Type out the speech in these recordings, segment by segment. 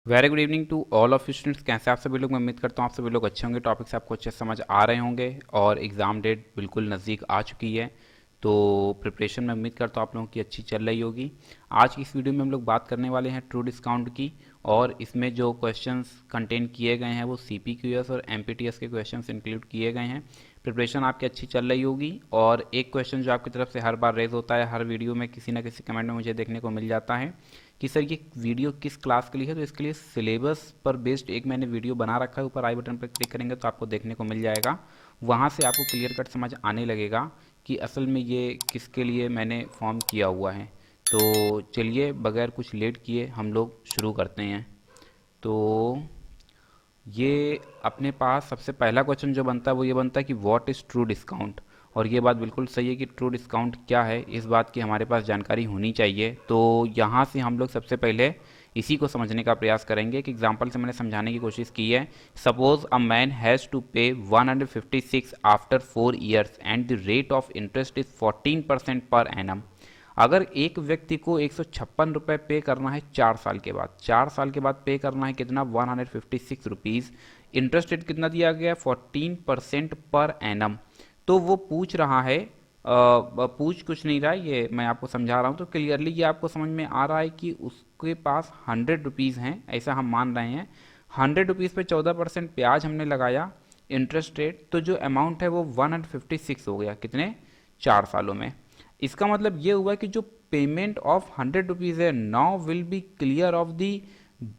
Very good evening to all of students. कैसे आप सभी लोग? मैं उम्मीद करता हूँ आप सभी लोग अच्छे होंगे, टॉपिक्स आपको अच्छे से समझ आ रहे होंगे और एग्ज़ाम डेट बिल्कुल नज़दीक आ चुकी है। तो प्रिपरेशन में उम्मीद करता हूँ आप लोगों की अच्छी चल रही होगी। आज की इस वीडियो में हम लोग बात करने वाले हैं ट्रू डिस्काउंट की, और इसमें जो क्वेश्चंस कंटेन किए गए हैं वो CPQS और MPTS के क्वेश्चंस इंक्लूड किए गए हैं। प्रिपरेशन आपकी अच्छी चल रही होगी, और एक क्वेश्चन जो आपकी तरफ से हर बार रेज होता है, हर वीडियो में किसी ना किसी कमेंट में मुझे देखने को मिल जाता है कि सर ये वीडियो किस क्लास के लिए है। तो इसके लिए सिलेबस पर बेस्ड एक मैंने वीडियो बना रखा है, ऊपर आई बटन पर क्लिक करेंगे तो आपको देखने को मिल जाएगा। वहाँ से आपको क्लियर कट समझ आने लगेगा कि असल में ये किसके लिए मैंने फॉर्म किया हुआ है। तो चलिए बगैर कुछ लेट किए हम लोग शुरू करते हैं। तो ये अपने पास सबसे पहला क्वेश्चन जो बनता है वो ये बनता है कि व्हाट इज़ ट्रू डिस्काउंट। और ये बात बिल्कुल सही है कि ट्रू डिस्काउंट क्या है, इस बात की हमारे पास जानकारी होनी चाहिए। तो यहाँ से हम लोग सबसे पहले इसी को समझने का प्रयास करेंगे। एक एग्जांपल से मैंने समझाने की कोशिश की है। Suppose a man has to pay 156 after 4 years and the rate of interest is 14% per annum. अगर एक व्यक्ति को 156 रुपये पे करना है 4 साल के बाद, 4 साल के बाद पे करना है कितना, 156 रुपीज़। इंटरेस्ट रेट कितना दिया गया है, 14% पर एनम। तो वो पूछ रहा है, पूछ कुछ नहीं रहा है, ये मैं आपको समझा रहा हूँ तो क्लियरली ये आपको समझ में आ रहा है कि उसके पास 100 रुपीज़ हैं, ऐसा हम मान रहे हैं। 100 रुपीज़ पे 14% ब्याज हमने लगाया इंटरेस्ट रेट, तो जो अमाउंट है वो 156 हो गया। कितने? 4 सालों में। इसका मतलब ये हुआ कि जो पेमेंट ऑफ 100 रुपीज़ है now will be clear of the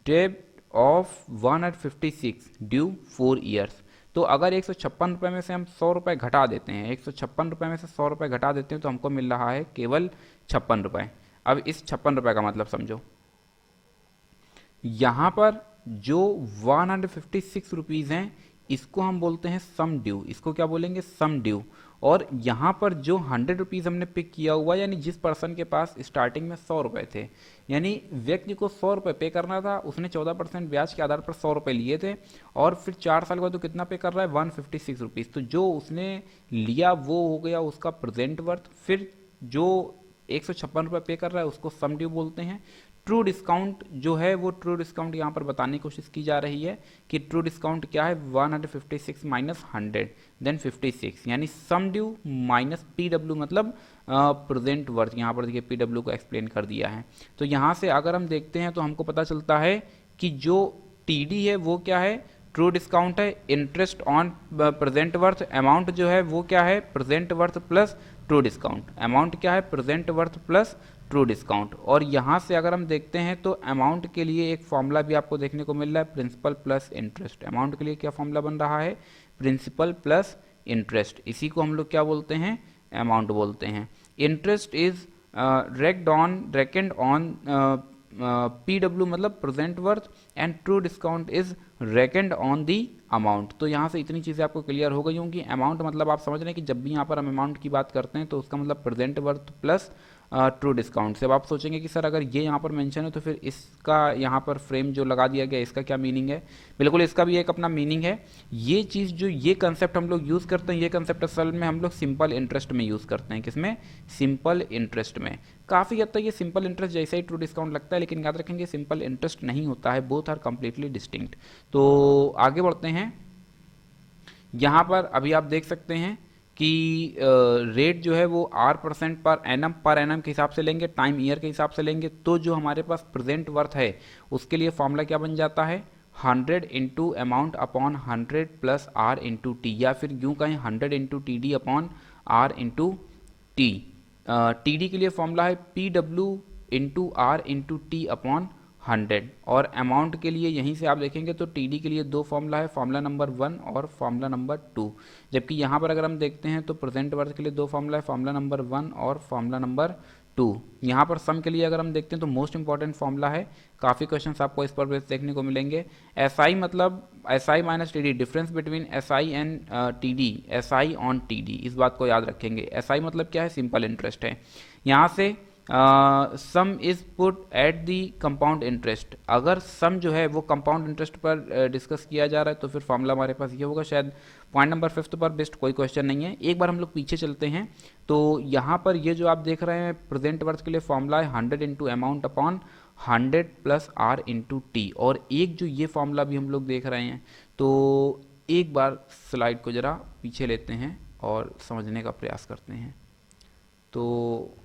डेब्ट ऑफ 156 ड्यू 4 ईयर्स। तो अगर 156 रुपये में से हम 100 रुपये घटा देते हैं, 156 रुपये में से 100 रुपये घटा देते हैं तो हमको मिल रहा है केवल 56 रुपये। अब इस 56 रुपये का मतलब समझो। यहाँ पर जो 156 रुपीज़ हैं इसको हम बोलते हैं सम ड्यू। इसको क्या बोलेंगे? सम ड्यू। और यहाँ पर जो 100 रुपीज़ हमने पिक किया हुआ, यानी जिस पर्सन के पास स्टार्टिंग में 100 रुपये थे, यानी व्यक्ति को 100 रुपये पे करना था, उसने 14% ब्याज के आधार पर 100 रुपये लिए थे, और फिर 4 साल बाद तो कितना पे कर रहा है, 156 रुपीज़। तो जो उसने लिया वो हो गया उसका प्रेजेंट वर्थ। फिर जो 156 रुपये पे कर रहा है उसको सम ड्यू बोलते हैं। ट्रू डिस्काउंट जो है वो ट्रू डिस्काउंट यहाँ पर बताने की कोशिश की जा रही है कि ट्रू डिस्काउंट क्या है, 156 माइनस 100 देन 56, यानी सम ड्यू माइनस PW, मतलब प्रेजेंट वर्थ। यहाँ पर देखिए PW को एक्सप्लेन कर दिया है। तो यहाँ से अगर हम देखते हैं तो हमको पता चलता है कि जो TD है वो क्या है, ट्रू डिस्काउंट है, interest on present worth. Amount जो है वो क्या है, present worth plus true discount. Amount क्या है, present worth plus true discount. और यहाँ से अगर हम देखते हैं तो अमाउंट के लिए एक फॉर्मूला भी आपको देखने को मिल रहा है, प्रिंसिपल प्लस इंटरेस्ट। अमाउंट के लिए क्या फॉर्मूला बन रहा है, प्रिंसिपल प्लस इंटरेस्ट। इसी को हम लोग क्या बोलते हैं, अमाउंट बोलते हैं। Interest is reckoned on PW मतलब present worth, and true discount is reckoned on the amount. तो यहाँ से इतनी चीज़ें आपको क्लियर हो गई होंगी। अमाउंट मतलब आप समझ रहे हैं कि जब भी यहाँ पर हम अमाउंट की बात करते हैं तो उसका मतलब present worth plus true discount से। अब आप सोचेंगे कि सर अगर ये यहाँ पर मेंशन है तो फिर इसका यहाँ पर फ्रेम जो लगा दिया गया इसका क्या मीनिंग है? बिल्कुल इसका भी एक अपना मीनिंग है। ये चीज़ जो ये कंसेप्ट हम लोग यूज़ करते हैं, ये कंसेप्ट असल में हम लोग सिंपल इंटरेस्ट में यूज़ करते हैं। किसमें? सिंपल इंटरेस्ट में। काफ़ी हद तक ये सिंपल इंटरेस्ट जैसा ही ट्रू डिस्काउंट लगता है, लेकिन याद रखेंगे सिंपल इंटरेस्ट नहीं होता है, बोथ आर कंप्लीटली डिस्टिंक्ट। तो आगे बढ़ते हैं। यहाँ पर अभी आप देख सकते हैं कि रेट जो है वो R% पर एनम के हिसाब से लेंगे, टाइम ईयर के हिसाब से लेंगे। तो जो हमारे पास प्रेजेंट वर्थ है उसके लिए फॉर्मूला क्या बन जाता है, 100 into amount upon 100 plus R into T, या फिर यूँ कहें 100 into TD upon R into T. TD के लिए फॉर्मूला है PW into R into T upon 100। और अमाउंट के लिए यहीं से आप देखेंगे तो TD के लिए दो फॉर्मूला है, फॉर्मूला नंबर 1 और फॉर्मूला नंबर 2। जबकि यहाँ पर अगर हम देखते हैं तो प्रेजेंट वर्थ के लिए दो फॉर्मूला है, फॉर्मूला नंबर 1 और फॉर्मूला नंबर 2। यहाँ पर सम के लिए अगर हम देखते हैं तो मोस्ट इंपॉर्टेंट फॉर्मूला है, काफ़ी क्वेश्चंस आपको इस पर बेस देखने को मिलेंगे। SI मतलब SI minus TD, difference between SI and TD, SI on TD, इस बात को याद रखेंगे। SI मतलब क्या है, सिंपल इंटरेस्ट है। यहाँ से सम is put at the compound interest. अगर सम जो है वो कंपाउंड इंटरेस्ट पर डिस्कस किया जा रहा है तो फिर फॉर्मूला हमारे पास ये होगा। शायद पॉइंट नंबर 5 पर बेस्ट कोई क्वेश्चन नहीं है। एक बार हम लोग पीछे चलते हैं तो यहाँ पर ये जो आप देख रहे हैं प्रेजेंट वर्थ के लिए फॉर्मूला है 100 into amount upon 100 plus R into T. और एक जो ये फॉर्मूला भी हम लोग देख रहे हैं, तो एक बार स्लाइड को ज़रा पीछे लेते हैं और समझने का प्रयास करते हैं। तो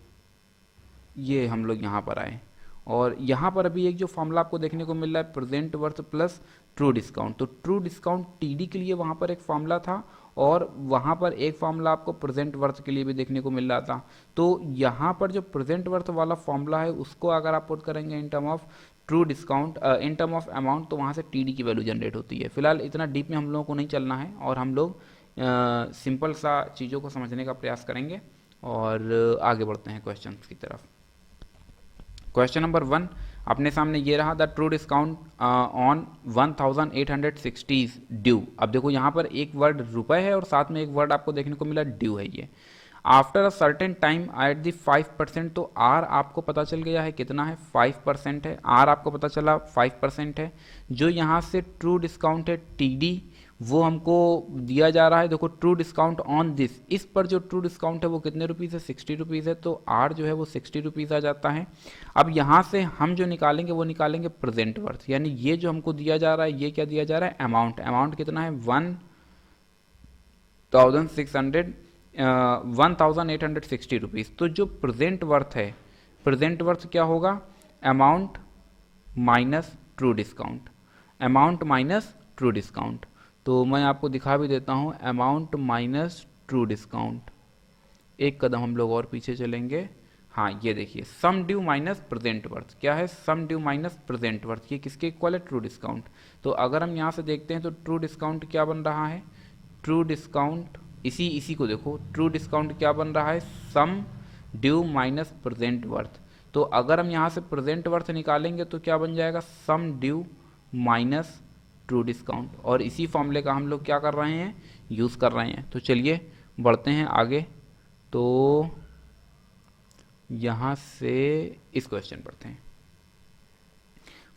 ये हम लोग यहाँ पर आए और यहाँ पर अभी एक जो फॉर्मूला आपको देखने को मिल रहा है present worth plus true discount. तो ट्रू डिस्काउंट टीडी के लिए वहाँ पर एक फॉर्मूला था और वहाँ पर एक फॉर्मूला आपको प्रेजेंट वर्थ के लिए भी देखने को मिल रहा था। तो यहाँ पर जो प्रेजेंट वर्थ वाला फॉर्मूला है उसको अगर आप पुट करेंगे in term of true discount, in term of amount, तो वहाँ से टीडी की वैल्यू जनरेट होती है। फिलहाल इतना डीप में हम लोगों को नहीं चलना है और हम लोग सिंपल सा चीज़ों को समझने का प्रयास करेंगे और आगे बढ़ते हैं क्वेश्चन की तरफ। क्वेश्चन नंबर 1 अपने सामने ये रहा, the true discount on 1860 due. अब देखो यहाँ पर एक वर्ड रुपए है और साथ में एक वर्ड आपको देखने को मिला ड्यू है ये। After a certain time at the 5%, तो आर आपको पता चल गया है कितना है, 5% है। आर आपको पता चला 5% है। जो यहाँ से ट्रू डिस्काउंट है टीडी वो हमको दिया जा रहा है। देखो ट्रू डिस्काउंट ऑन दिस, इस पर जो ट्रू डिस्काउंट है वो कितने रुपीज़ है, 60 रुपीज़ है। तो आर जो है वो 60 रुपीज़ आ जाता है। अब यहाँ से हम जो निकालेंगे वो निकालेंगे प्रेजेंट वर्थ, यानी ये जो हमको दिया जा रहा है ये क्या दिया जा रहा है, अमाउंट। अमाउंट कितना है 1860 रुपीज़। तो जो प्रेजेंट वर्थ है, प्रेजेंट वर्थ क्या होगा, amount minus true discount, amount minus true discount. तो मैं आपको दिखा भी देता हूँ, अमाउंट माइनस ट्रू डिस्काउंट। एक कदम हम लोग और पीछे चलेंगे। हाँ ये देखिए, सम ड्यू माइनस प्रेजेंट वर्थ क्या है, sum due minus present worth, ये किसके इक्वल है, ट्रू डिस्काउंट। तो अगर हम यहाँ से देखते हैं तो ट्रू डिस्काउंट क्या बन रहा है, ट्रू डिस्काउंट इसी को देखो, ट्रू डिस्काउंट क्या बन रहा है, sum due minus present worth. तो अगर हम यहाँ से प्रेजेंट वर्थ निकालेंगे तो क्या बन जाएगा, सम ड्यू माइनस ट्रू डिस्काउंट। और इसी फॉर्मूले का हम लोग क्या कर रहे हैं, यूज़ कर रहे हैं। तो चलिए बढ़ते हैं आगे। तो यहाँ से इस क्वेश्चन पढ़ते हैं।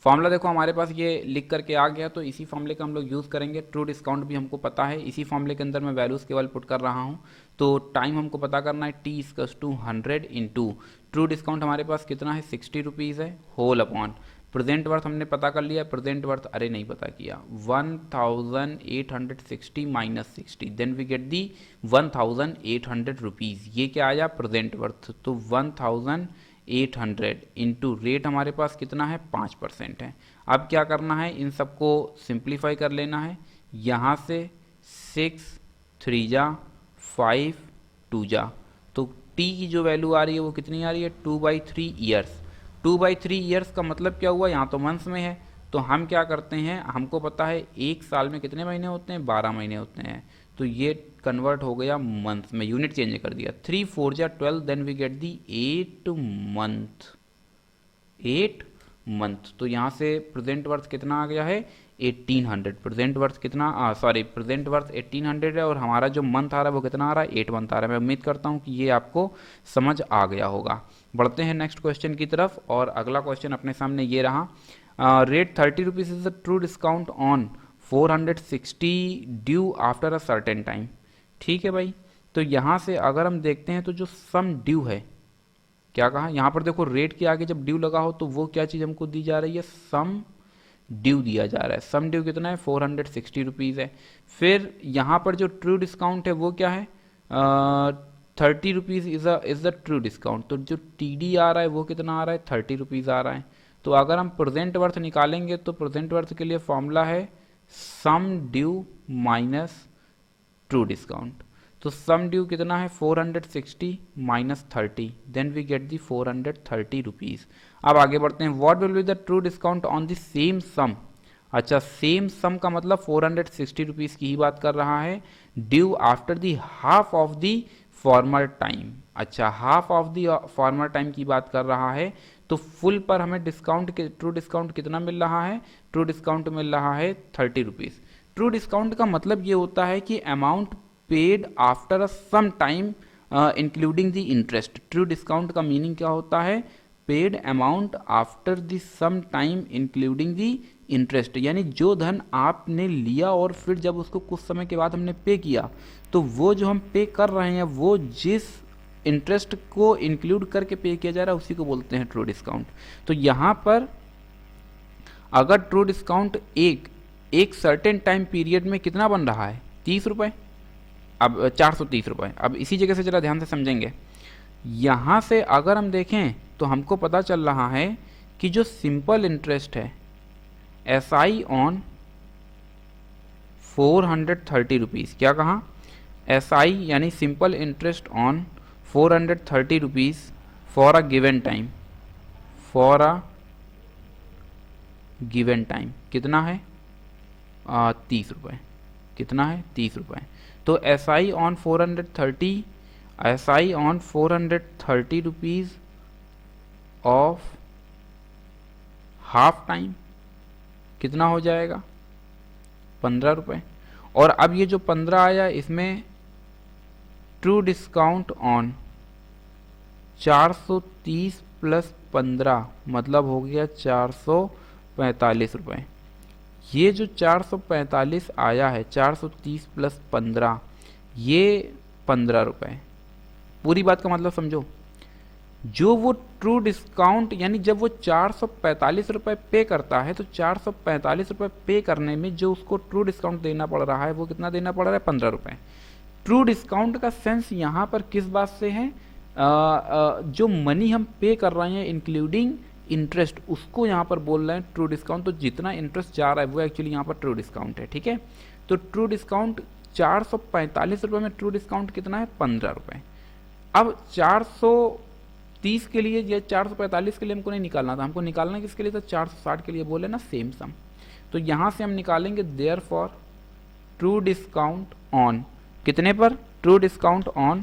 फॉर्मूला देखो हमारे पास ये लिख करके आ गया, तो इसी फॉर्मूले का हम लोग यूज़ करेंगे। ट्रू डिस्काउंट भी हमको पता है, इसी फॉर्मूले के अंदर मैं वैल्यूज़ केवल पुट कर रहा हूँ। तो टाइम हमको पता करना है, T equals to 100 into true discount हमारे पास कितना है, 60 रुपीज़ है, होल अपॉन प्रेजेंट वर्थ हमने पता कर लिया। प्रेजेंट वर्थ अरे नहीं पता किया, 1860 minus 60, then we get the 1800 rupees. ये क्या आया, प्रेजेंट वर्थ। तो 1800 इंटू रेट हमारे पास कितना है, 5% है। अब क्या करना है, इन सबको सिंप्लीफाई कर लेना है। यहाँ से 6 3 जा 5 2 जा, तो टी की जो वैल्यू आ रही है वो कितनी आ रही है, 2/3 ईयर्स। 2/3 ईयर्स का मतलब क्या हुआ, यहाँ तो मंथ्स में है, तो हम क्या करते हैं, हमको पता है एक साल में कितने महीने होते हैं, 12 महीने होते हैं। तो ये कन्वर्ट हो गया मंथ में, यूनिट चेंज कर दिया, 3 4 जा 12, then we get the 8 month, 8 month. तो यहाँ से प्रेजेंट वर्थ कितना आ गया है, 1800। प्रेजेंट वर्थ कितना, सॉरी प्रेजेंट वर्थ 1800 है और हमारा जो मंथ आ रहा है वो कितना आ रहा है, 8 मंथ आ रहा है। मैं उम्मीद करता हूँ कि ये आपको समझ आ गया होगा। बढ़ते हैं नेक्स्ट क्वेश्चन की तरफ और अगला क्वेश्चन अपने सामने ये रहा, rate 30 rupees is the true discount on 460 due after a certain time. ठीक है भाई, तो यहाँ से अगर हम देखते हैं तो जो सम ड्यू है, क्या कहा यहाँ पर देखो, रेट के आगे जब ड्यू लगा हो तो वो क्या चीज़ हमको दी जा रही है, सम ड्यू दिया जा रहा है। सम ड्यू कितना है, 460 रुपीज़ है। फिर यहाँ पर जो ट्रू डिस्काउंट है वो क्या है, 30 rupees is the true discount. तो जो टी आ रहा है वो कितना आ रहा है, 30 रुपीज़ आ रहा है। तो अगर हम प्रेजेंट वर्थ निकालेंगे तो प्रेजेंट वर्थ के लिए फॉर्मूला है sum due minus true discount. तो सम ड्यू कितना है, 460 minus 30, then we get the 430 rupees. अब आगे बढ़ते हैं, what will be the true discount on the same sum. अच्छा, सेम सम का मतलब 460 रुपीज़ की ही बात कर रहा है, due after the half of the former time. अच्छा, half of the former time की बात कर रहा है, तो फुल पर हमें डिस्काउंट के ट्रू डिस्काउंट कितना मिल रहा है, ट्रू डिस्काउंट मिल रहा है 30 रुपीज़। ट्रू डिस्काउंट का मतलब ये होता है कि amount paid after a sum time including the interest. True discount का मीनिंग क्या होता है, paid amount after the sum time including the interest, यानी जो धन आपने लिया और फिर जब उसको कुछ समय के बाद हमने पे किया, तो वो जो हम पे कर रहे हैं वो जिस इंटरेस्ट को इंक्लूड करके पे किया जा रहा है उसी को बोलते हैं ट्रू डिस्काउंट। तो यहाँ पर अगर ट्रू डिस्काउंट एक सर्टेन टाइम पीरियड में कितना बन रहा है, 30 रुपये, अब 430 रुपये। अब इसी जगह से जरा ध्यान से समझेंगे, यहाँ से अगर हम देखें तो हमको पता चल रहा है कि जो सिंपल इंटरेस्ट है SI ऑन 430 रुपीज़, क्या कहा, SI यानी simple interest on 430 rupees for a given time, for a given time कितना है, 30 रुपये। कितना है, 30 रुपये। तो SI on 430, SI on 430 rupees of half time कितना हो जाएगा, 15 रुपये। और अब ये जो 15 आया इसमें ट्रू डिस्काउंट ऑन 430 प्लस 15 मतलब हो गया 445 रुपये। ये जो 445 आया है, 430 प्लस 15, ये 15 रुपये। पूरी बात का मतलब समझो, जो वो ट्रू डिस्काउंट यानी जब वो 445 रुपये पे करता है तो 445 रुपये पे करने में जो उसको ट्रू डिस्काउंट देना पड़ रहा है वो कितना देना पड़ रहा है, 15 रुपये। ट्रू डिस्काउंट का सेंस यहाँ पर किस बात से है, जो मनी हम पे कर रहे हैं इंक्लूडिंग इंटरेस्ट, उसको यहाँ पर बोल रहे हैं ट्रू डिस्काउंट। तो जितना इंटरेस्ट जा रहा है वो एक्चुअली यहाँ पर ट्रू डिस्काउंट है, ठीक है। तो ट्रू डिस्काउंट 445 रुपये में ट्रू डिस्काउंट कितना है, 15 रुपये। अब 430 के लिए या 445 के लिए हमको नहीं निकालना था, हमको निकालना किसके लिए था, 460 के लिए, बोले ना सेम सम। तो यहाँ से हम निकालेंगे there for true discount on कितने पर, ट्रू डिस्काउंट ऑन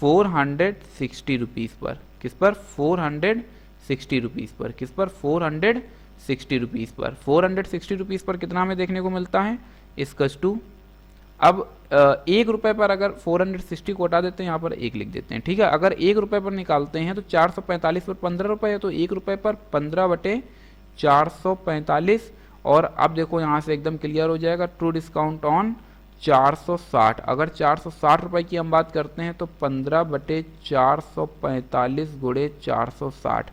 460 रुपीज़ पर, किस पर, 460 रुपीज़ पर, किस पर, 460 रुपीज़ पर। 460 रुपीज़ पर कितना हमें देखने को मिलता है, इसकस टू, अब 1 रुपये पर अगर 460 को हटा देते हैं, यहाँ पर 1 लिख देते हैं, ठीक है। अगर 1 रुपये पर निकालते हैं तो 445 पर 15 रुपये है, तो 1 रुपये पर 15/445। और अब देखो यहाँ से एकदम क्लियर हो जाएगा, ट्रू डिस्काउंट ऑन 460। अगर 460 रुपये की हम बात करते हैं तो 15/445 गुणे 460।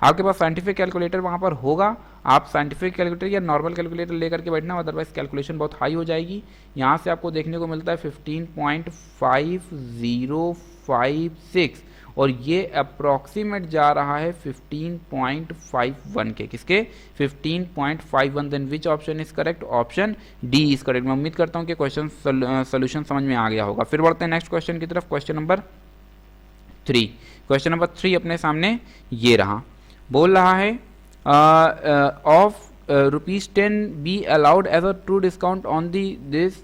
आपके पास साइंटिफिक कैलकुलेटर वहाँ पर होगा, आप साइंटिफिक कैलकुलेटर या नॉर्मल कैलकुलेटर लेकर के बैठना, अदरवाइज कैलकुलेशन बहुत हाई हो जाएगी। यहाँ से आपको देखने को मिलता है 15.5056 और ये अप्रॉक्सीमेट जा रहा है 15.51 के, किसके, 15.51। Then which option is correct, option D is correct. मैं उम्मीद करता हूँ कि क्वेश्चन सोल्यूशन समझ में आ गया होगा। फिर बढ़ते हैं नेक्स्ट क्वेश्चन की तरफ, क्वेश्चन नंबर 3। क्वेश्चन नंबर 3 अपने सामने ये रहा, बोल रहा है of ₹10 be allowed as a true discount on the this.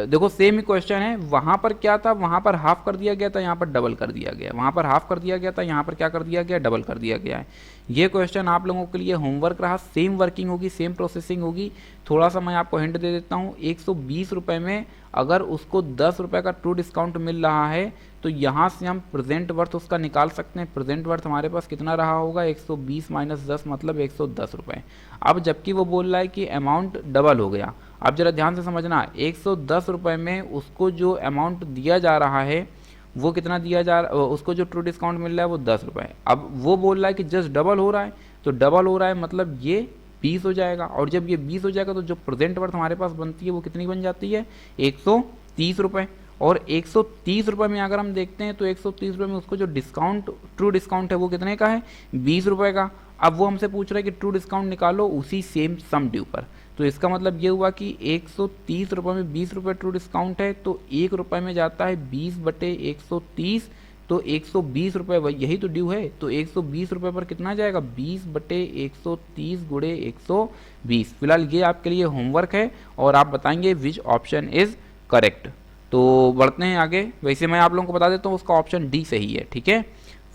देखो सेम ही क्वेश्चन है, वहाँ पर क्या था, वहाँ पर हाफ कर दिया गया था, यहाँ पर डबल कर दिया गया, वहाँ पर हाफ कर दिया गया था, यहाँ पर क्या कर दिया गया, डबल कर दिया गया है। ये क्वेश्चन आप लोगों के लिए होमवर्क रहा, सेम वर्किंग होगी, सेम प्रोसेसिंग होगी। थोड़ा सा मैं आपको हिंट दे देता हूँ, 120 रुपये में अगर उसको 10 रुपये का ट्रू डिस्काउंट मिल रहा है तो यहाँ से हम प्रेजेंट वर्थ उसका निकाल सकते हैं। प्रेजेंट वर्थ हमारे पास कितना रहा होगा, 120 - 10 मतलब 110 रुपये। अब जबकि वो बोल रहा है कि अमाउंट डबल हो गया, अब जरा ध्यान से समझना, 110 रुपये में उसको जो अमाउंट दिया जा रहा है वो कितना दिया जा रहा है, उसको जो ट्रू डिस्काउंट मिल रहा है वो 10 रुपये। अब वो बोल रहा है कि जस्ट डबल हो रहा है, तो डबल हो रहा है मतलब ये 20 हो जाएगा, और जब ये 20 हो जाएगा तो जो प्रेजेंट वर्थ हमारे पास बनती है वो कितनी बन जाती है, 130 रुपये। और 130 रुपये में अगर हम देखते हैं तो 130 रुपये में उसको जो डिस्काउंट, ट्रू डिस्काउंट है वो कितने का है, 20 रुपये का। अब वो हमसे पूछ रहा है कि ट्रू डिस्काउंट निकालो उसी सेम सम ड्यू पर। तो इसका मतलब ये हुआ कि 130 रुपये में 20 रुपये ट्रू डिस्काउंट है, तो 1 रुपये में जाता है 20/130, तो 120 रुपये, यही तो ड्यू है। तो 120 रुपये पर कितना जाएगा, 20/130 गुणे 120। फिलहाल ये आपके लिए होमवर्क है और आप बताएंगे विच ऑप्शन इज करेक्ट। तो बढ़ते हैं आगे। वैसे मैं आप लोगों को बता देता हूँ उसका ऑप्शन डी सही है, ठीक है।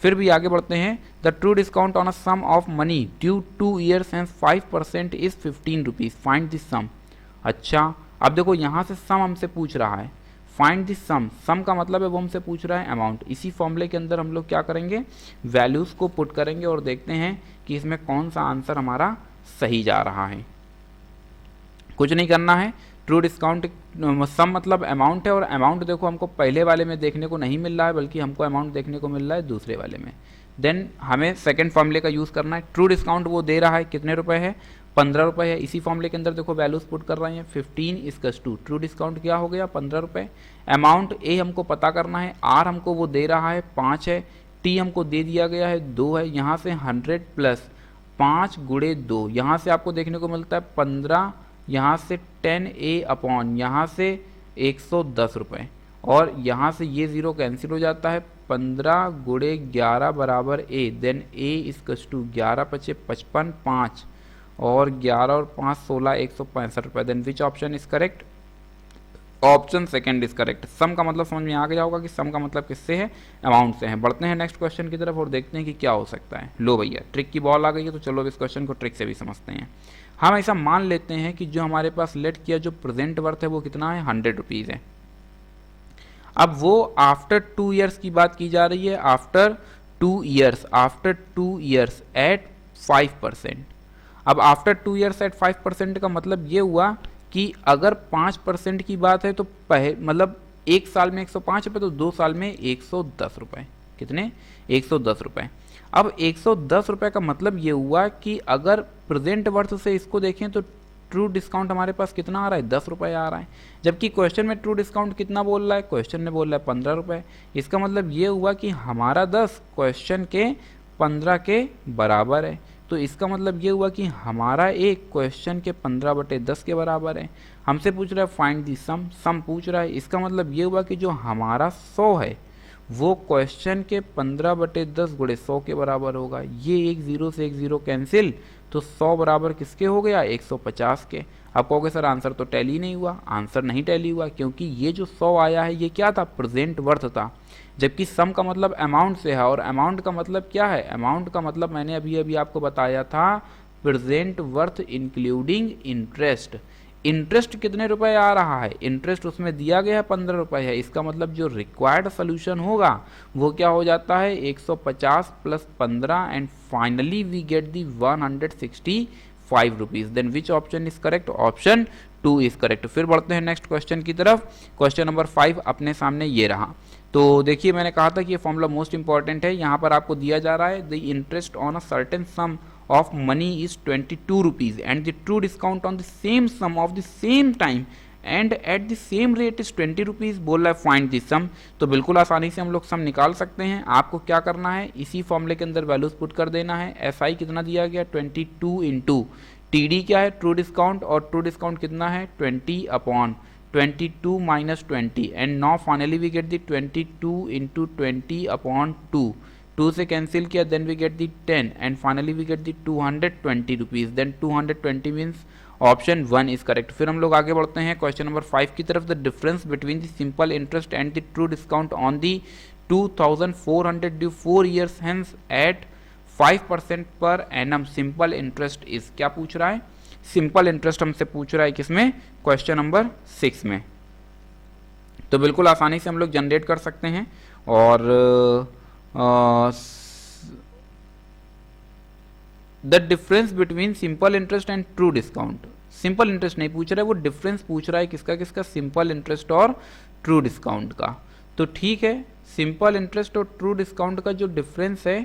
फिर भी आगे बढ़ते हैं, the true discount on a sum of money due 2 years and 5% is 15 rupees, find this sum. अच्छा, अब देखो यहाँ से सम हमसे पूछ रहा है, फाइंड दिस सम, सम का मतलब है वो हमसे पूछ रहा है अमाउंट। इसी फॉर्मूले के अंदर हम लोग क्या करेंगे, वैल्यूज़ को पुट करेंगे और देखते हैं कि इसमें कौन सा आंसर हमारा सही जा रहा है। कुछ नहीं करना है, ट्रू डिस्काउंट सम मतलब अमाउंट है, और अमाउंट देखो हमको पहले वाले में देखने को नहीं मिल रहा है, बल्कि हमको अमाउंट देखने को मिल रहा है दूसरे वाले में। देन हमें सेकंड फॉर्मूले का यूज़ करना है। ट्रू डिस्काउंट वो दे रहा है कितने रुपए है, 15 रुपये है। इसी फॉर्मूले के अंदर देखो वैल्यूज पुट कर रहे हैं 15 इज टू ट्रू डिस्काउंट क्या हो गया 15 रुपये। अमाउंट ए हमको पता करना है, आर हमको वो दे रहा है 5 है, टी हमको दे दिया गया है 2 है, यहाँ से 100 प्लस 5 गुणे 2, यहाँ से आपको देखने को मिलता है 15, यहाँ से 10A अपॉन यहाँ से 110 रुपये, और यहाँ से ये ज़ीरो कैंसिल हो जाता है। 15 गुणे 11 बराबर ए, देन ए इज टू 11 पचे 55, 5 और 11 और 5 16, 165 रुपये। Then which option is correct? Option second is correct. Sum का मतलब समझ में आ गया होगा कि सम का मतलब किससे है, अमाउंट से है। बढ़ते हैं नेक्स्ट क्वेश्चन की तरफ और देखते हैं कि क्या हो सकता है। लो भैया ट्रिक की बॉल आ गई है, तो चलो इस क्वेश्चन को ट्रिक से भी समझते हैं। हम ऐसा मान लेते हैं कि जो हमारे पास लेट किया जो प्रेजेंट वर्थ है वो कितना है 100 रुपीज़ है। अब वो आफ्टर 2 ईयर्स की बात की जा रही है, आफ्टर 2 ईयर्स एट 5%। अब आफ्टर 2 ईयर्स एट 5% का मतलब ये हुआ कि अगर 5% की बात है तो मतलब 1 साल में 105 रुपये, तो 2 साल में 110 रुपये। कितने? 110 रुपये। अब 110 रुपये का मतलब ये हुआ कि अगर प्रेजेंट वर्थ से इसको देखें तो ट्रू डिस्काउंट हमारे पास कितना आ रहा है 10 रुपये आ रहा है, जबकि क्वेश्चन में ट्रू डिस्काउंट कितना बोल रहा है, क्वेश्चन में बोल रहा है 15 रुपये। इसका मतलब ये हुआ कि हमारा 10 क्वेश्चन के 15 के बराबर है। तो इसका मतलब ये हुआ कि हमारा एक क्वेश्चन के 15/10 के बराबर है। हमसे पूछ रहा है फाइंड दी सम पूछ रहा है। इसका मतलब ये हुआ कि जो हमारा 100 है वो क्वेश्चन के 15/10 गुणे 100 के बराबर होगा। ये एक जीरो से एक जीरो कैंसिल, तो 100 बराबर किसके हो गया 150 के। आप कहोगे सर आंसर तो टैली नहीं हुआ। आंसर नहीं टैली हुआ क्योंकि ये जो 100 आया है ये क्या था, प्रेजेंट वर्थ था, जबकि सम का मतलब अमाउंट से है। और अमाउंट का मतलब क्या है, अमाउंट का मतलब मैंने अभी अभी आपको बताया था present worth including interest. Interest कितने रुपए आ रहा है, इंटरेस्ट उसमें दिया गया है 15 रुपये है। इसका मतलब जो रिक्वायर्ड सोल्यूशन होगा वो क्या हो जाता है 150 plus 15 and finally we get the 165 rupees. Then which option is correct? Option 2 is correct. फिर बढ़ते हैं नेक्स्ट क्वेश्चन की तरफ। क्वेश्चन नंबर 5 अपने सामने ये रहा। तो देखिए मैंने कहा था कि ये फॉर्मूला मोस्ट इंपॉर्टेंट है। यहाँ पर आपको दिया जा रहा है the interest on a certain some of money is 22 rupees and the true discount on the same sum of the same time and at the same rate is 20 rupees। बोल रहा है फाइंड दी सम। तो बिल्कुल आसानी से हम लोग सम निकाल सकते हैं। आपको क्या करना है, इसी फॉर्मूले के अंदर वैल्यूज पुट कर देना है। SI कितना दिया गया 22 इंटू TD क्या है ट्रू डिस्काउंट, और ट्रू डिस्काउंट कितना है 20 upon 22 minus 20 and now finally we get the 22 into 20 upon 2 से कैंसिल किया, then we get the 10 and finally we get the 220 rupees. Then 220 means option 1 is correct. फिर हम लोग आगे बढ़ते हैं क्वेश्चन नंबर 5 की तरफ। The difference between the simple interest and the true discount on the 2400 due 4 years hence at 5% per annum simple interest is. क्या पूछ रहा है, सिंपल इंटरेस्ट हमसे पूछ रहा है किसमें, क्वेश्चन नंबर 6 में। तो बिल्कुल आसानी से हम लोग जनरेट कर सकते हैं। और the difference between simple interest and true discount, simple interest नहीं पूछ रहा है, वो डिफरेंस पूछ रहा है किसका किसका, सिंपल इंटरेस्ट और ट्रू डिस्काउंट का। तो ठीक है, सिंपल इंटरेस्ट और ट्रू डिस्काउंट का जो डिफरेंस है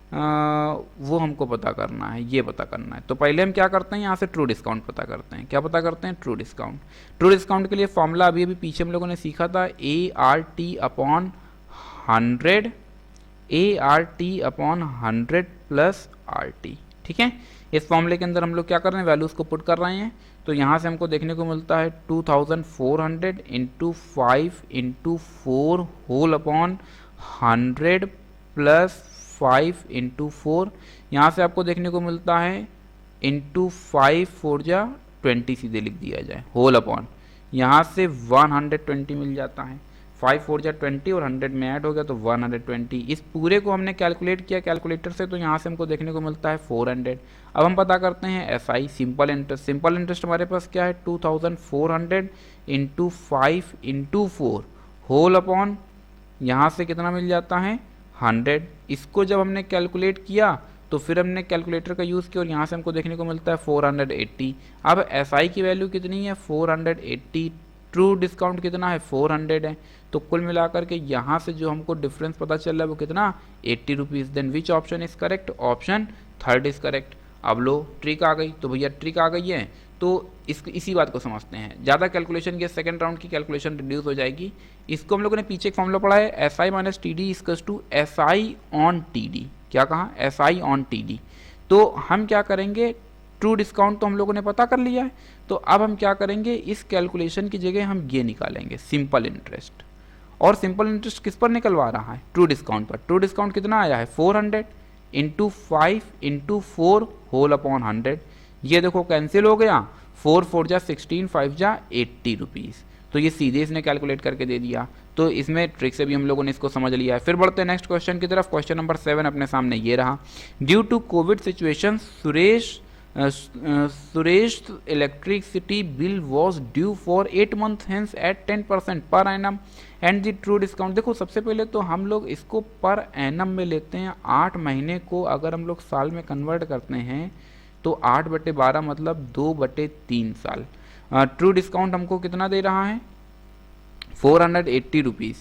वो हमको पता करना है, ये पता करना है। तो पहले हम क्या करते हैं, यहाँ से ट्रू डिस्काउंट पता करते हैं। क्या पता करते हैं, ट्रू डिस्काउंट। ट्रू डिस्काउंट के लिए फॉर्मूला अभी अभी पीछे हम लोगों ने सीखा था, ART upon 100, ART upon 100 plus RT। ठीक है, इस फॉर्मूले के अंदर हम लोग क्या कर रहे हैं, वैल्यूज को पुट कर रहे हैं। तो यहाँ से हमको देखने को मिलता है 2400 into 5 into 4 whole upon 100 plus 5 into 4। यहाँ से आपको देखने को मिलता है इंटू 5 4 जा 20 सीधे लिख दिया जाए, होल अपॉन यहाँ से 120 मिल जाता है। 5 4 जा 20 और 100 में ऐड हो गया तो 120। इस पूरे को हमने कैलकुलेट किया कैलकुलेटर से, तो यहाँ से हमको देखने को मिलता है 400। अब हम पता करते हैं SI simple interest. Simple interest हमारे पास क्या है 2400 इंटू 5 इंटू 4 होल अपॉन यहाँ से कितना मिल जाता है 100। इसको जब हमने कैलकुलेट किया तो फिर हमने कैलकुलेटर का यूज़ किया और यहाँ से हमको देखने को मिलता है 480। अब SI की वैल्यू कितनी है 480, ट्रू डिस्काउंट कितना है 400 है। तो कुल मिलाकर के यहाँ से जो हमको डिफरेंस पता चल रहा है वो कितना 80 rupees. Then which option is correct, option 3 is correct. अब लो ट्रिक आ गई, तो भैया ट्रिक आ गई है तो इसी बात को समझते हैं। ज़्यादा कैलकुलेशन के सेकंड राउंड की कैलकुलेशन रिड्यूस हो जाएगी। इसको हम लोगों ने पीछे एक फॉर्मूला पढ़ा है, S I minus T D equals to S I on T D. क्या कहा? S I on T D. तो हम क्या करेंगे, ट्रू डिस्काउंट तो हम लोगों ने पता कर लिया है, तो अब हम क्या करेंगे, इस कैलकुलेशन की जगह हम ये निकालेंगे सिंपल इंटरेस्ट। और सिंपल इंटरेस्ट किस पर निकलवा रहा है? ट्रू डिस्काउंट पर। ट्रू डिस्काउंट कितना आया है? 400 इंटू 5 इंटू 4 होल अपॉन 100। ये देखो कैंसिल हो गया, 4 4 जा 16, 5 जा 80 रुपीज़। तो ये सीधे इसने कैलकुलेट करके दे दिया। तो इसमें ट्रिक से भी हम लोगों ने इसको समझ लिया है। फिर बढ़ते हैं नेक्स्ट क्वेश्चन की तरफ। क्वेश्चन नंबर 7 अपने सामने ये रहा। Due to covid situation Suresh electricity bill was due for 8 months hence at 10% per annum and the true discount. देखो सबसे पहले तो हम लोग इसको पर एनम में लेते हैं। 8 महीने को अगर हम लोग साल में कन्वर्ट करते हैं तो 8/12 मतलब 2/3 साल। ट्रू डिस्काउंट हमको कितना दे रहा है? 480 rupees.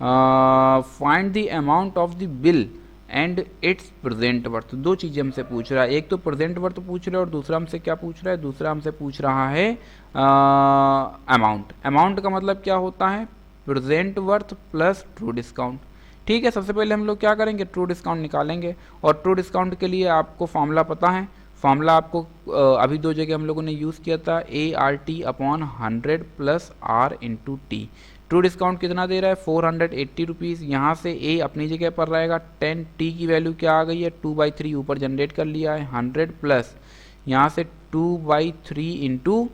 Find the amount of the bill and it's present worth. दो चीज़ें हमसे पूछ रहा है, एक तो प्रेजेंट वर्थ पूछ रहा है और दूसरा हमसे क्या पूछ रहा है? दूसरा हमसे पूछ रहा है अमाउंट। अमाउंट का मतलब क्या होता है? Present worth plus true discount. ठीक है, सबसे पहले हम लोग क्या करेंगे? ट्रू डिस्काउंट निकालेंगे। और ट्रू डिस्काउंट के लिए आपको फॉर्मूला पता है। फॉर्मूला आपको अभी दो जगह हम लोगों ने यूज़ किया था, ART upon 100 plus R into T. True discount कितना दे रहा है? 480 रुपीज़। यहाँ से A अपनी जगह पर रहेगा 10, T की वैल्यू क्या आ गई है? 2/3 ऊपर जनरेट कर लिया है, 100 प्लस यहाँ से 2/3 इंटू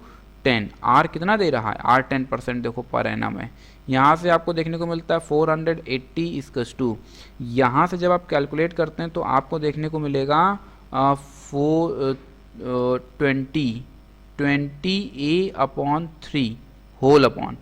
10। R कितना दे रहा है? R 10% देखो पर एनम है। यहाँ से आपको देखने को मिलता है 480 इक्वल्स टू, यहाँ से जब आप कैलकुलेट करते हैं तो आपको देखने को मिलेगा 20 A अपॉन 3 होल अपॉन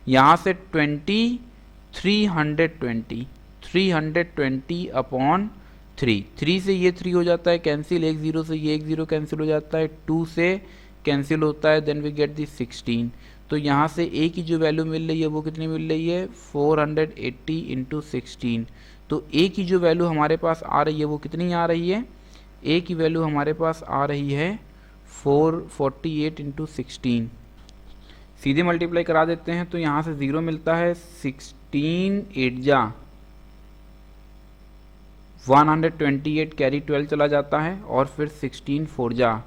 यहाँ से 320 अपॉन 3 से ये 3 हो जाता है कैंसिल, 1 0 से ये 1 0 कैंसिल हो जाता है, 2 से कैंसिल होता है, देन वी गेट दी 16। तो यहाँ से A की जो वैल्यू मिल रही है वो कितनी मिल रही है? 480 इंटू 16। तो A की जो वैल्यू हमारे पास आ रही है वो कितनी आ रही है? A की वैल्यू हमारे पास आ रही है 448 इंटू 16। सीधे मल्टीप्लाई करा देते हैं तो यहाँ से 0 मिलता है, 16 8 जा 128 कैरी 12 चला जाता है और फिर 16 4 जा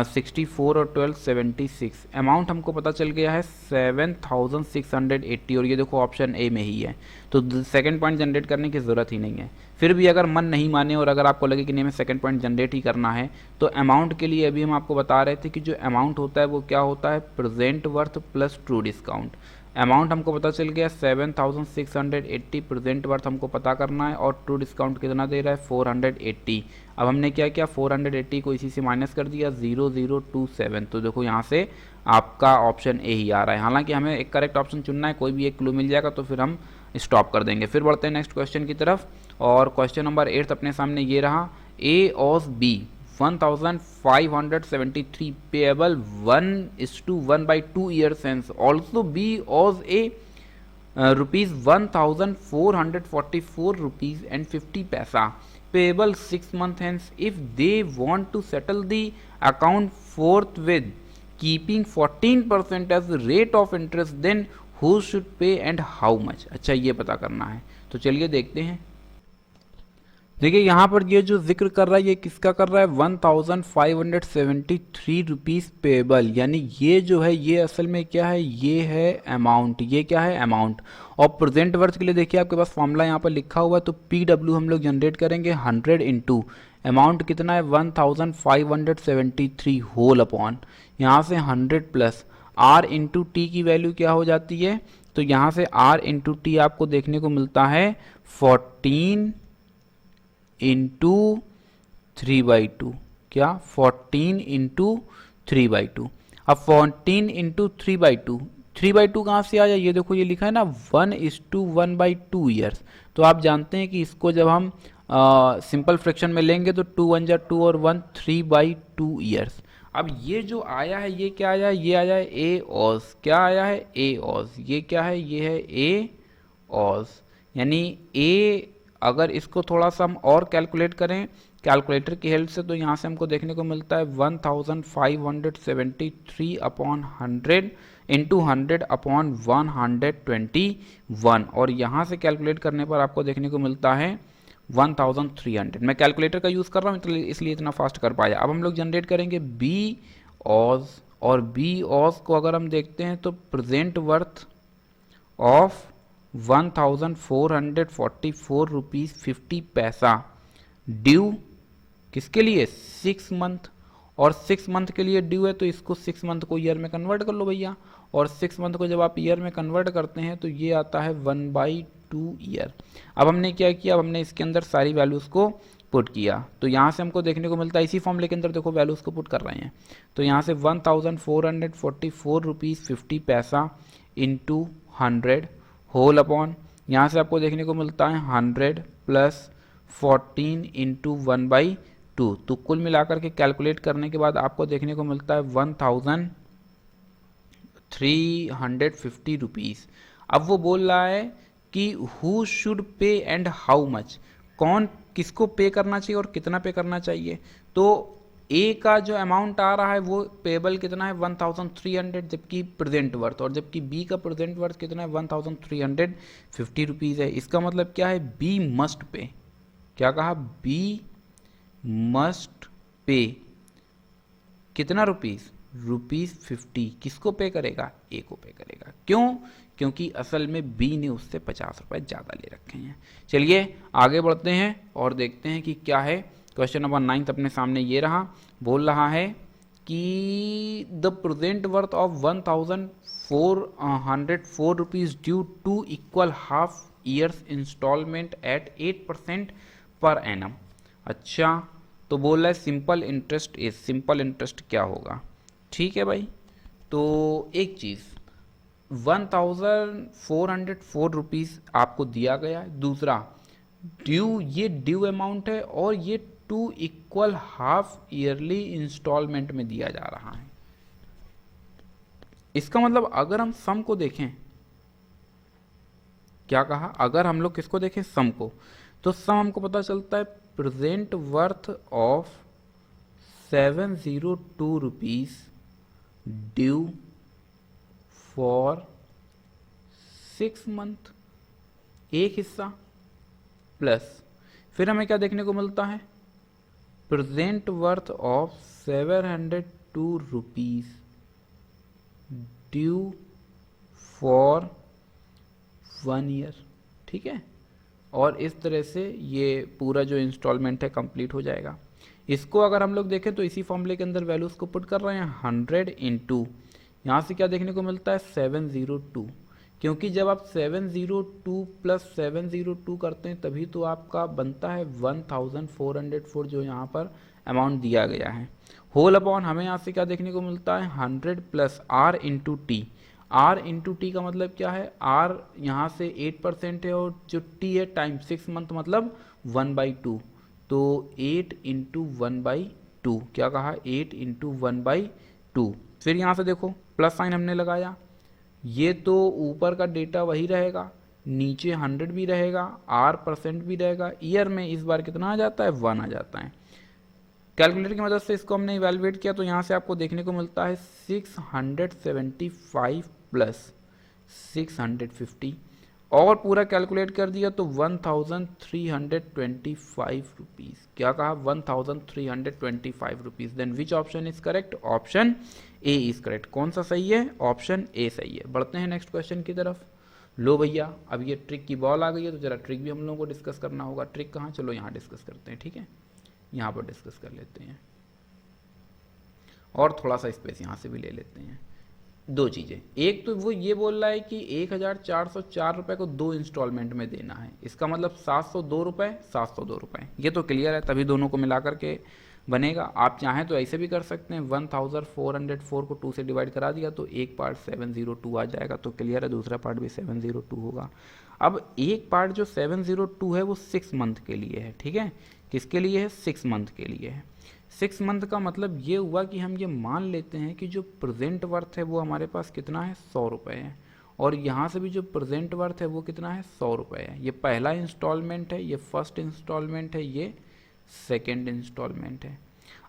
64 और 12 76। अमाउंट हमको पता चल गया है 7680 और ये देखो ऑप्शन ए में ही है, तो सेकंड पॉइंट जनरेट करने की ज़रूरत ही नहीं है। फिर भी अगर मन नहीं माने और अगर आपको लगे कि नहीं हमें सेकंड पॉइंट जनरेट ही करना है तो अमाउंट के लिए अभी हम आपको बता रहे थे कि जो अमाउंट होता है वो क्या होता है? Present worth plus true discount. Amount हमको पता चल गया 7680, प्रेजेंट वर्थ हमको पता करना है और ट्रू डिस्काउंट कितना दे रहा है? 480। अब हमने क्या किया? 480 को इसी से माइनस कर दिया, 0027। तो देखो यहाँ से आपका ऑप्शन ए ही आ रहा है। हालांकि हमें एक करेक्ट ऑप्शन चुनना है, कोई भी एक क्लू मिल जाएगा तो फिर हम स्टॉप कर देंगे। फिर बढ़ते हैं नेक्स्ट क्वेश्चन की तरफ और क्वेश्चन नंबर 8 अपने सामने ये रहा। A और B 1573 payable 1:1/2 years hence. Also B owes A rupees 1444 rupees and 50 paisa payable 6 months hence. If they want to settle the account forthwith keeping 14% as the rate of interest, then who should pay and how much? अच्छा ये पता करना है, तो चलिए देखते हैं। देखिए यहाँ पर ये जो जिक्र कर रहा है ये किसका कर रहा है? 1573 रुपीज़ पेबल, यानी ये जो है ये असल में क्या है? ये है अमाउंट। ये क्या है? अमाउंट। और प्रेजेंट वर्थ के लिए देखिए आपके पास फॉर्मूला यहाँ पर लिखा हुआ है, तो PW हम लोग जनरेट करेंगे 100 इंटू अमाउंट कितना है? 1573 होल अपॉन यहाँ से 100 प्लस R इंटू टी की वैल्यू क्या हो जाती है? तो यहाँ से R इंटू टी आपको देखने को मिलता है 14 इंटू 3/2। क्या? 14 इंटू 3/2। अब 14 इंटू 3/2, 3/2 कहाँ से आया? ये देखो ये लिखा है ना 1:1/2 ईयर्स। तो आप जानते हैं कि इसको जब हम सिंपल फ्रैक्शन में लेंगे तो 2 1 जा 2 और 1 3/2 ईयर्स। अब ये जो आया है ये क्या आया है? ये आया है ए ऑस। क्या आया है? ए ऑस। ये क्या है? ये है ए ऑस, यानी ए। अगर इसको थोड़ा सा हम और कैलकुलेट करें कैलकुलेटर की हेल्प से, तो यहाँ से हमको देखने को मिलता है 1573 अपॉन 100 इंटू 100 अपॉन 121, और यहाँ से कैलकुलेट करने पर आपको देखने को मिलता है 1300। मैं कैलकुलेटर का यूज़ कर रहा हूँ इसलिए इतना फास्ट कर पाया। अब हम लोग जनरेट करेंगे बी ऑज, और बी ऑज को अगर हम देखते हैं तो प्रेजेंट वर्थ ऑफ 1444 रुपीज़ 50 पैसा ड्यू किसके लिए, 6 मंथ, और 6 मंथ के लिए ड्यू है, तो इसको 6 मंथ को ईयर में कन्वर्ट कर लो भैया, और 6 मंथ को जब आप ईयर में कन्वर्ट करते हैं तो ये आता है 1/2 ईयर। अब हमने क्या किया, अब हमने इसके अंदर सारी वैल्यूज़ को पुट किया, तो यहाँ से हमको देखने को मिलता है इसी फॉर्मूले के अंदर देखो वैल्यूज़ को पुट कर रहे हैं, तो यहाँ से 1444 रुपीज़ 50 पैसा इंटू 100 होल अपॉन, यहाँ से आपको देखने को मिलता है 100 प्लस 14 इंटू 1/2, तो कुल मिलाकर के कैलकुलेट करने के बाद आपको देखने को मिलता है 1350 रुपीज़। अब वो बोल रहा है कि who should pay and how much, कौन किसको पे करना चाहिए और कितना पे करना चाहिए। तो ए का जो अमाउंट आ रहा है वो पेबल कितना है 1300, जबकि प्रेजेंट वर्थ, और जबकि बी का प्रेजेंट वर्थ कितना है 1350 रुपीज़ है। इसका मतलब क्या है, बी मस्ट पे, क्या कहा, बी मस्ट पे कितना रुपीज़, ₹50। किसको पे करेगा, ए को पे करेगा। क्यों, क्योंकि असल में बी ने उससे 50 रुपये ज़्यादा ले रखे हैं। चलिए आगे बढ़ते हैं और देखते हैं कि क्या है। क्वेश्चन नंबर 9 अपने सामने ये रहा, बोल रहा है कि the present worth of 1404 rupees due to equal half years installment at 8% per annum. अच्छा, तो बोल रहा है simple interest is, simple interest क्या होगा। ठीक है भाई, तो एक चीज़ 1404 रुपीज़ आपको दिया गया है, दूसरा ड्यू, ये ड्यू अमाउंट है और ये 2 इक्वल हाफ ईयरली इंस्टॉलमेंट में दिया जा रहा है। इसका मतलब अगर हम सम को देखें, क्या कहा, अगर हम लोग किसको देखें, सम को, तो सम हमको पता चलता है present worth of 702 rupees due for 6 month, एक हिस्सा, प्लस फिर हमें क्या देखने को मिलता है, present worth of 702 rupees due for 1 year. ठीक है, और इस तरह से ये पूरा जो इंस्टॉलमेंट है कंप्लीट हो जाएगा। इसको अगर हम लोग देखें तो इसी फॉर्मूले के अंदर वैल्यूज़ को पुट कर रहे हैं 100 इंटू, यहाँ से क्या देखने को मिलता है 702, क्योंकि जब आप 702 प्लस 702 करते हैं तभी तो आपका बनता है 1404 जो यहाँ पर अमाउंट दिया गया है। होल अपॉन हमें यहाँ से क्या देखने को मिलता है 100 plus R into T. R into T का मतलब क्या है, आर यहाँ से 8% है और जो टी है टाइम 6 मंथ मतलब 1/2, तो 8 इंटू 1/2, क्या कहा 8 इंटू 1/2। फिर यहाँ से देखो प्लस साइन हमने लगाया, ये तो ऊपर का डेटा वही रहेगा, नीचे 100 भी रहेगा, R% भी रहेगा, ईयर में इस बार कितना आ जाता है 1 आ जाता है। कैलकुलेटर की मदद से इसको हमने इवेलुएट किया तो यहाँ से आपको देखने को मिलता है 675 प्लस 650, और पूरा कैलकुलेट कर दिया तो 1325 रुपीज़, क्या कहा 1325 rupees. Then which option is correct, option A is correct. कौन सा सही है, ऑप्शन ए सही है। बढ़ते हैं नेक्स्ट क्वेश्चन की तरफ। लो भैया, अब ये ट्रिक की बॉल आ गई है तो जरा ट्रिक भी हम लोगों को डिस्कस करना होगा। ट्रिक कहाँ, चलो यहाँ डिस्कस करते हैं। ठीक है, यहाँ पर डिस्कस कर लेते हैं और थोड़ा सा स्पेस यहाँ से भी ले लेते हैं। दो चीज़ें, एक तो वो ये बोल रहा है कि 1404 रुपये को 2 इंस्टॉलमेंट में देना है, इसका मतलब 702 रुपये 702 रुपये, ये तो क्लियर है, तभी दोनों को मिला करके बनेगा। आप चाहें तो ऐसे भी कर सकते हैं, 1404 को 2 से डिवाइड करा दिया तो एक पार्ट 702 आ जाएगा, तो क्लियर है, दूसरा पार्ट भी 702 होगा। अब एक पार्ट जो 702 है वो 6 मंथ के लिए है। ठीक है, किसके लिए है, 6 मंथ के लिए है। 6 मंथ का मतलब ये हुआ कि हम ये मान लेते हैं कि जो प्रेजेंट वर्थ है वो हमारे पास कितना है 100 रुपये है, और यहाँ से भी जो प्रेजेंट वर्थ है वो कितना है 100 रुपये है। ये पहला इंस्टॉलमेंट है, ये फर्स्ट इंस्टॉलमेंट है, ये सेकेंड इंस्टॉलमेंट है।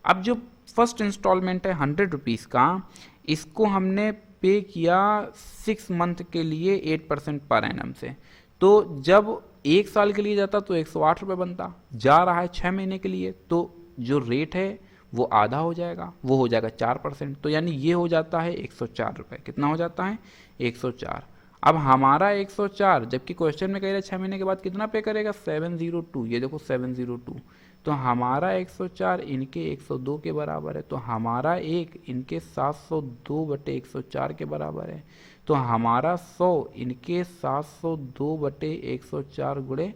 अब जो फर्स्ट इंस्टॉलमेंट है 100 रुपीज़ का, इसको हमने पे किया 6 मंथ के लिए 8% पर एनम से। तो जब 1 साल के लिए जाता तो 108 रुपये बनता, जा रहा है 6 महीने के लिए तो जो रेट है वो आधा हो जाएगा, वो हो जाएगा 4%। तो यानी ये हो जाता है 104 रुपये। कितना हो जाता है? 104। अब हमारा 104, जबकि क्वेश्चन में कह रहे हैं 6 महीने के बाद कितना पे करेगा? 702। ये देखो 702। तो हमारा 104 इनके 102 के बराबर है, तो हमारा एक इनके 702/104 के बराबर है। तो हमारा 100 इनके 702/104 गुणे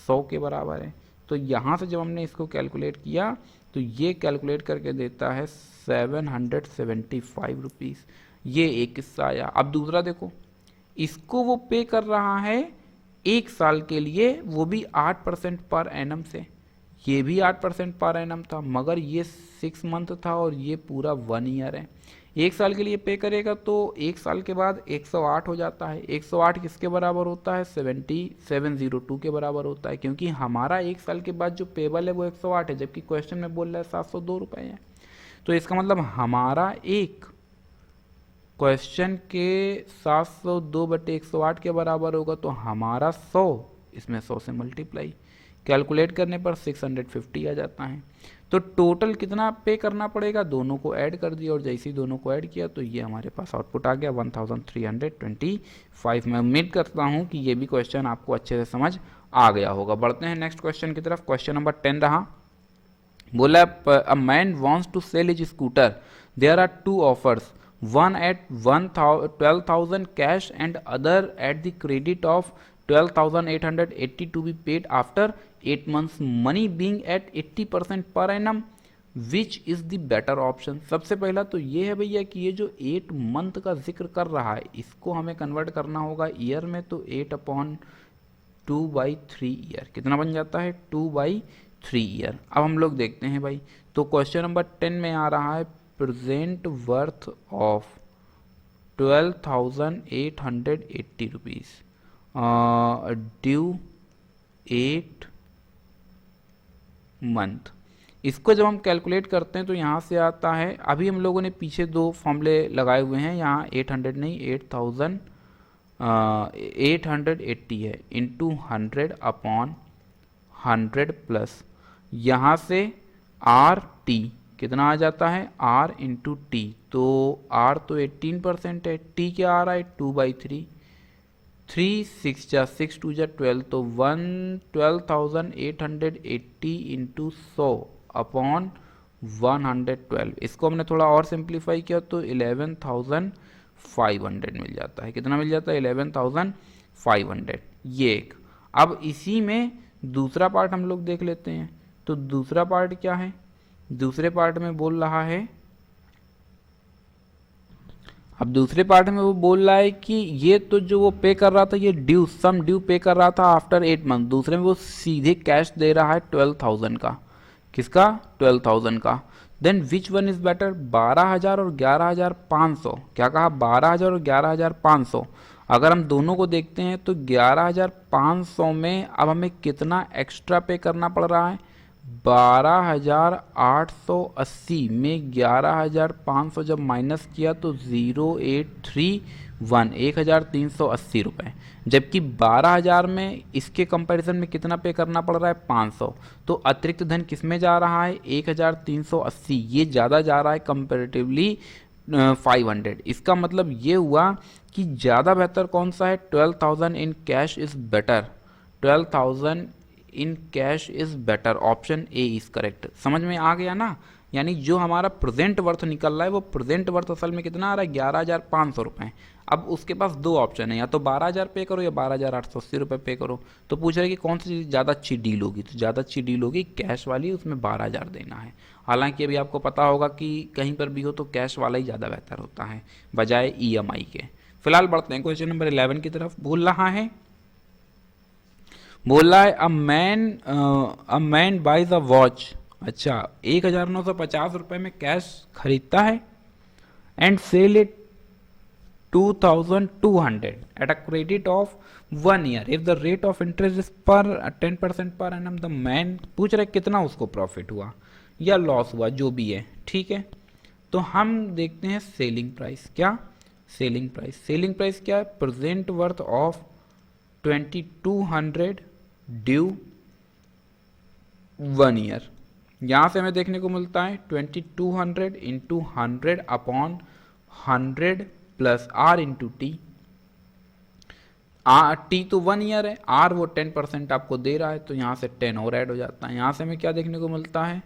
100 के बराबर है। तो यहाँ से जब हमने इसको कैलकुलेट किया तो ये कैलकुलेट करके देता है 775 रुपीज़। ये एक किस्सा आया। अब दूसरा देखो, इसको वो पे कर रहा है 1 साल के लिए, वो भी 8% पर एनम से। ये भी 8% पर एनम था, मगर ये 6 मंथ था और ये पूरा 1 ईयर है। 1 साल के लिए पे करेगा तो 1 साल के बाद 108 हो जाता है। 108 किसके बराबर होता है? 702 के बराबर होता है, क्योंकि हमारा 1 साल के बाद जो पेबल है वो 108 है, जबकि क्वेश्चन में बोल रहा है 702 रुपये है। तो इसका मतलब हमारा एक क्वेश्चन के 702/108 के बराबर होगा, तो हमारा 100 इसमें 100 से मल्टीप्लाई कैलकुलेट करने पर 650 आ जाता है। तो टोटल कितना पे करना पड़ेगा? दोनों को ऐड कर दिया और जैसे ही दोनों को ऐड किया तो ये हमारे पास आउटपुट आ गया 1325। मैं उम्मीद करता हूँ कि ये भी क्वेश्चन आपको अच्छे से समझ आ गया होगा। बढ़ते हैं नेक्स्ट क्वेश्चन की तरफ। क्वेश्चन नंबर 10 रहा। बोला a man wants to sell his scooter, there are 2 offers, one at 12,000 cash and other at the credit of 12,880 to be paid after 8 months, money being at 80% per annum, which is the better option। सबसे पहला तो ये है भैया कि ये जो 8 month का जिक्र कर रहा है इसको हमें कन्वर्ट करना होगा ईयर में, तो 8/2/3 ईयर कितना बन जाता है? 2/3 ईयर। अब हम लोग देखते हैं भाई, तो क्वेश्चन नंबर 10 में आ रहा है present worth of 12,880 rupees due 8 month. इसको जब हम कैलकुलेट करते हैं तो यहाँ से आता है, अभी हम लोगों ने पीछे 2 फॉर्मूले लगाए हुए हैं, यहाँ 800 नहीं 8,880 है, इंटू 100/100 प्लस यहाँ से RT कितना आ जाता है? R into T. तो R तो 18% है, T क्या आ रहा है? 2/3। 3 6 जा 6 2 जा 12, तो 12,880 इंटू 100/112। इसको हमने थोड़ा और सिंप्लीफाई किया तो 11,500 मिल जाता है। कितना मिल जाता है? 11,500। ये एक। अब इसी में दूसरा पार्ट हम लोग देख लेते हैं। तो दूसरा पार्ट क्या है? दूसरे पार्ट में बोल रहा है, अब दूसरे पार्ट में वो बोल रहा है कि ये तो जो वो पे कर रहा था ये ड्यू सम ड्यू पे कर रहा था आफ्टर 8 मंथ। दूसरे में वो सीधे कैश दे रहा है 12,000 का। किसका? 12,000 का। Then which one is better? 12,000 और 11,500। क्या कहा? 12,000 और 11,500। अगर हम दोनों को देखते हैं तो 11,500 में अब हमें कितना एक्स्ट्रा पे करना पड़ रहा है? 12,880 में 11,500 जब माइनस किया तो 0,831 1,380 रुपये, जबकि 12,000 में इसके कंपैरिजन में कितना पे करना पड़ रहा है? 500। तो अतिरिक्त धन किस में जा रहा है? 1,380। ये ज़्यादा जा रहा है कंपेरेटिवली 500। इसका मतलब ये हुआ कि ज़्यादा बेहतर कौन सा है? 12,000 in cash is better. 12,000 in cash is better. Option A is correct. समझ में आ गया ना? यानी जो हमारा प्रेजेंट वर्थ निकल रहा है वो प्रेजेंट वर्थ असल में कितना आ रहा है? 11,500 रुपये। अब उसके पास 2 ऑप्शन है, या तो 12,000 पे करो या 12,880 रुपये पे करो। तो पूछ रहे कि कौन सी चीज़ ज़्यादा अच्छी डील होगी? तो ज़्यादा अच्छी डील होगी कैश वाली, उसमें 12,000 देना है। हालांकि अभी आपको पता होगा कि कहीं पर भी हो तो कैश वाला ही ज़्यादा बेहतर होता है बजाय EMI के। फिलहाल बढ़ते हैं क्वेश्चन नंबर 11 की तरफ। बोल रहा है a man buys a watch. अच्छा, 1,950 रुपये में कैश खरीदता है and sell it 2200 at a credit of 1 year if the rate of interest is per 10% per annum the man पूछ रहे कितना उसको प्रॉफिट हुआ या लॉस हुआ जो भी है, ठीक है। तो हम देखते हैं सेलिंग प्राइस। क्या सेलिंग प्राइस? सेलिंग प्राइस क्या है? Present worth of 2200 due 1 year. यहाँ से हमें देखने को मिलता है 2200 into 100 upon 100 plus R into T. T तो 1 ईयर है, आर वो 10% आपको दे रहा है, तो यहाँ से 10 और ऐड हो जाता है। यहाँ से हमें क्या देखने को मिलता है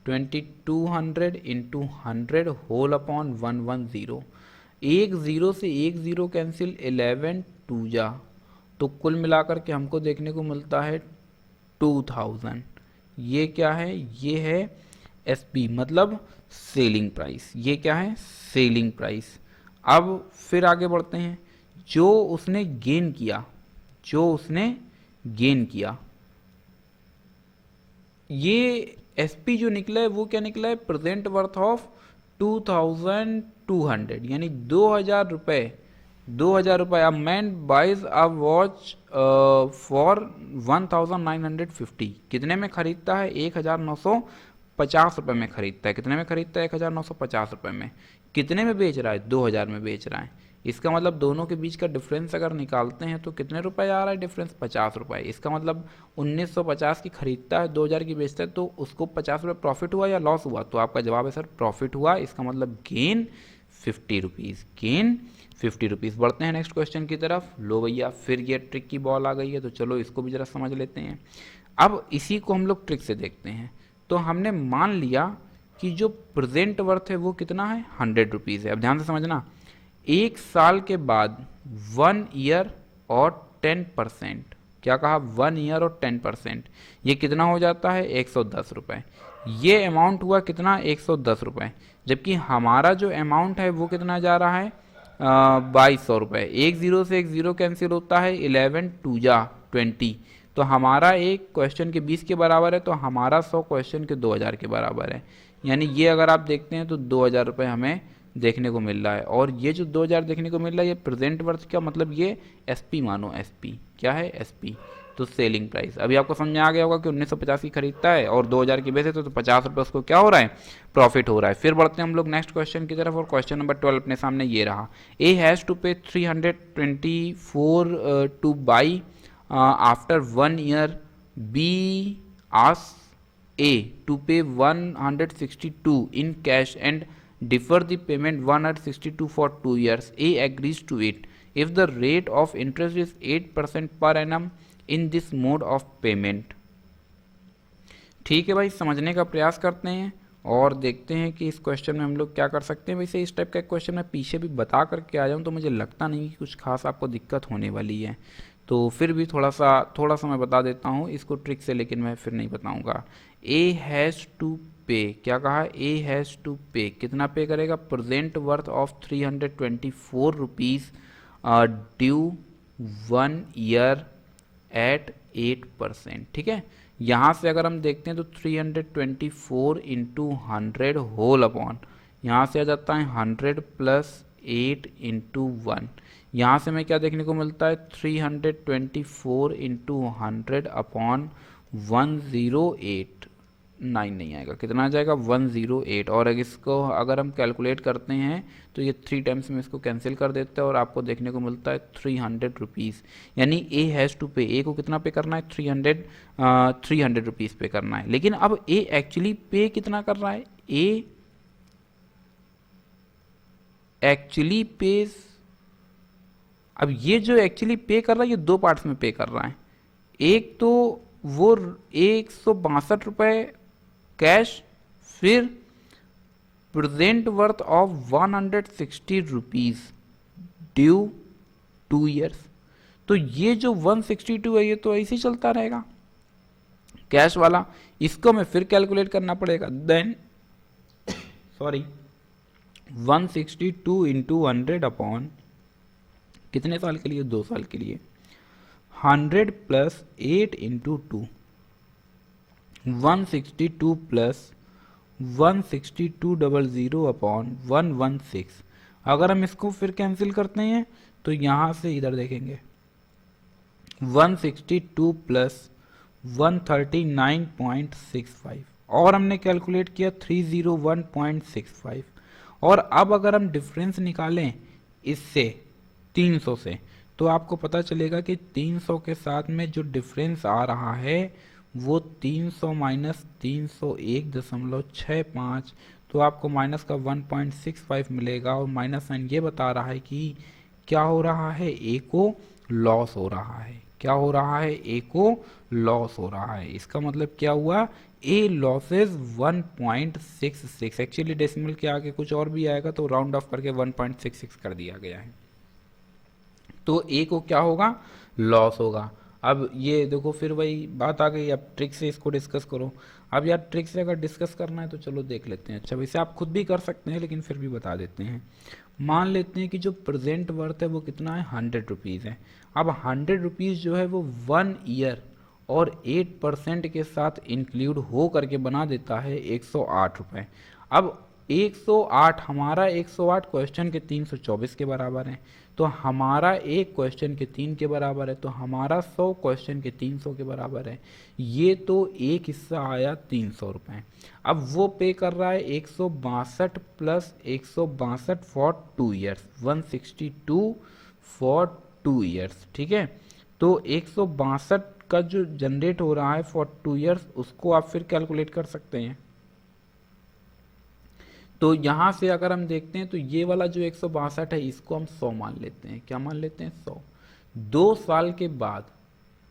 2200 इंटू 100 होल अपॉन 110। एक जीरो से एक जीरो कैंसिल, 11 2 जा, तो कुल मिलाकर के हमको देखने को मिलता है 2000। ये क्या है? ये है एसपी मतलब सेलिंग प्राइस। ये क्या है? Selling price. अब फिर आगे बढ़ते हैं। जो उसने गेन किया, जो उसने गेन किया, ये एसपी जो निकला है वो क्या निकला है? प्रेजेंट वर्थ ऑफ 2200 यानी 2000 रुपये। 2000 रुपये। A man buys a watch for 1950। कितने में खरीदता है? 1950 रुपये में खरीदता है। कितने में खरीदता है? 1950 रुपये में। कितने में बेच रहा है? 2000 में बेच रहा है। इसका मतलब दोनों के बीच का डिफरेंस अगर निकालते हैं तो कितने रुपए आ रहा है डिफरेंस? 50 रुपये। इसका मतलब 1950 की खरीदता है, 2000 की बेचता है, तो उसको 50 रुपये प्रॉफिट हुआ या लॉस हुआ? तो आपका जवाब है सर प्रॉफिट हुआ। इसका मतलब गेन 50 रुपीज़। Gain 50 rupees. बढ़ते हैं नेक्स्ट क्वेश्चन की तरफ। लो भैया फिर ये ट्रिक की बॉल आ गई है, तो चलो इसको भी ज़रा समझ लेते हैं। अब इसी को हम लोग ट्रिक से देखते हैं। तो हमने मान लिया कि जो प्रेजेंट वर्थ है वो कितना है? 100 रुपीज़ है। अब ध्यान से समझना, एक साल के बाद 1 ईयर और 10%। क्या कहा? 1 ईयर और 10%। ये कितना हो जाता है? 110 रुपये। ये अमाउंट हुआ कितना? 110 रुपये। जबकि हमारा जो अमाउंट है वो कितना जा रहा है? 2200 रुपये। एक जीरो से एक जीरो कैंसिल होता है, 11 2 जा 20। तो हमारा एक क्वेश्चन के 20 के बराबर है, तो हमारा 100 क्वेश्चन के 2000 के बराबर है। यानी ये अगर आप देखते हैं तो 2000 रुपये हमें देखने को मिल रहा है। और ये जो 2000 देखने को मिल रहा है ये प्रेजेंट वर्थ का मतलब ये एसपी मानो। एसपी क्या है? एसपी। तो सेलिंग प्राइस। अभी आपको समझ में आ गया होगा कि 1950 की खरीदता है और 2000 की बेचे तो 50 रुपये उसको क्या हो रहा है? प्रॉफिट हो रहा है। फिर बढ़ते हैं हम लोग नेक्स्ट क्वेश्चन की तरफ, और क्वेश्चन नंबर 12 अपने सामने ये रहा। ए हैज़ टू पे 324 two by after 1 year. Be ask A to pay 162 in cash and defer the payment 162 for 2 years. A agrees to it if the rate of interest is 8% per annum in this mode of payment. ठीक है भाई, समझने का प्रयास करते हैं और देखते हैं कि इस क्वेश्चन में हम लोग क्या कर सकते हैं। वैसे इस टाइप का क्वेश्चन मैं पीछे भी बता करके आ जाऊँ तो मुझे लगता नहीं कि कुछ खास आपको दिक्कत होने वाली है, तो फिर भी थोड़ा सा मैं बता देता हूँ इसको ट्रिक से, लेकिन मैं फिर नहीं बताऊँगा। ए हैज़ टू पे, क्या कहा? ए हैज़ टू पे। कितना पे करेगा? Present worth of 324 rupees due 1 year at 8%। ठीक है। यहाँ से अगर हम देखते हैं तो 324 इंटू 100 होल अपॉन, यहाँ से आ जाता है 100 प्लस 8 इंटू 1। यहाँ से हमें क्या देखने को मिलता है? 324 इंटू 100 अपॉन 108। 9 नहीं आएगा, कितना आ जाएगा? 108। और इसको अगर हम कैलकुलेट करते हैं तो ये 3 टाइम्स में इसको कैंसिल कर देते हैं और आपको देखने को मिलता है 300 रुपीज़। यानी ए हैज़ टू पे, ए को कितना पे करना है? 300 रुपीज़ पे करना है। लेकिन अब ए एक्चुअली पे कितना कर रहा है? ए एक्चुअली पेज, अब ये जो एक्चुअली पे कर रहा है ये 2 पार्ट्स में पे कर रहा है। एक तो वो 162 रुपये कैश, फिर present worth of 160 rupees due 2 years. तो ये जो 162 है ये तो ऐसे ही चलता रहेगा कैश वाला। इसको मैं फिर कैलकुलेट करना पड़ेगा। देन 162 इंटू 100 अपॉन कितने साल के लिए? 2 साल के लिए। 100 प्लस 8 इंटू 2, 162 प्लस 16200 अपॉन 116। अगर हम इसको फिर कैंसिल करते हैं तो यहाँ से इधर देखेंगे 162 प्लस 139.65 और हमने कैलकुलेट किया 301.65। और अब अगर हम डिफरेंस निकालें इससे 300 से तो आपको पता चलेगा कि 300 के साथ में जो डिफरेंस आ रहा है वो 300 माइनस 301.65, तो आपको माइनस का 1.65 मिलेगा। और माइनस साइन ये बता रहा है कि क्या हो रहा है, ए को लॉस हो रहा है। क्या हो रहा है, ए को लॉस हो रहा है। इसका मतलब क्या हुआ, ए लॉसेस 1.66। एक्चुअली डेसिमल के आगे कुछ और भी आएगा तो राउंड ऑफ करके 1.66 कर दिया गया है। तो ए को क्या होगा, लॉस होगा। अब ये देखो फिर वही बात आ गई, अब ट्रिक से इसको डिस्कस करो। अब यार ट्रिक से अगर डिस्कस करना है तो चलो देख लेते हैं। अच्छा वैसे आप खुद भी कर सकते हैं लेकिन फिर भी बता देते हैं। मान लेते हैं कि जो प्रेजेंट वर्थ है वो कितना है, 100 रुपीज़ है। अब 100 रुपीज़ जो है वो 1 ईयर और 8% के साथ इंक्लूड हो करके बना देता है 108 रुपये। अब 108 हमारा 108 क्वेश्चन के 324 के बराबर है, तो हमारा एक क्वेश्चन के 3 के बराबर है, तो हमारा 100 क्वेश्चन के 300 के बराबर है। ये तो एक हिस्सा आया 300 रुपये। अब वो पे कर रहा है 162 plus 162 for 2 years, 162 for 2 years, ठीक है। तो 162 का जो जनरेट हो रहा है फॉर 2 ईयर्स उसको आप फिर कैलकुलेट कर सकते हैं। तो यहाँ से अगर हम देखते हैं तो ये वाला जो 162 है इसको हम 100 मान लेते हैं। क्या मान लेते हैं, 100। 2 साल के बाद,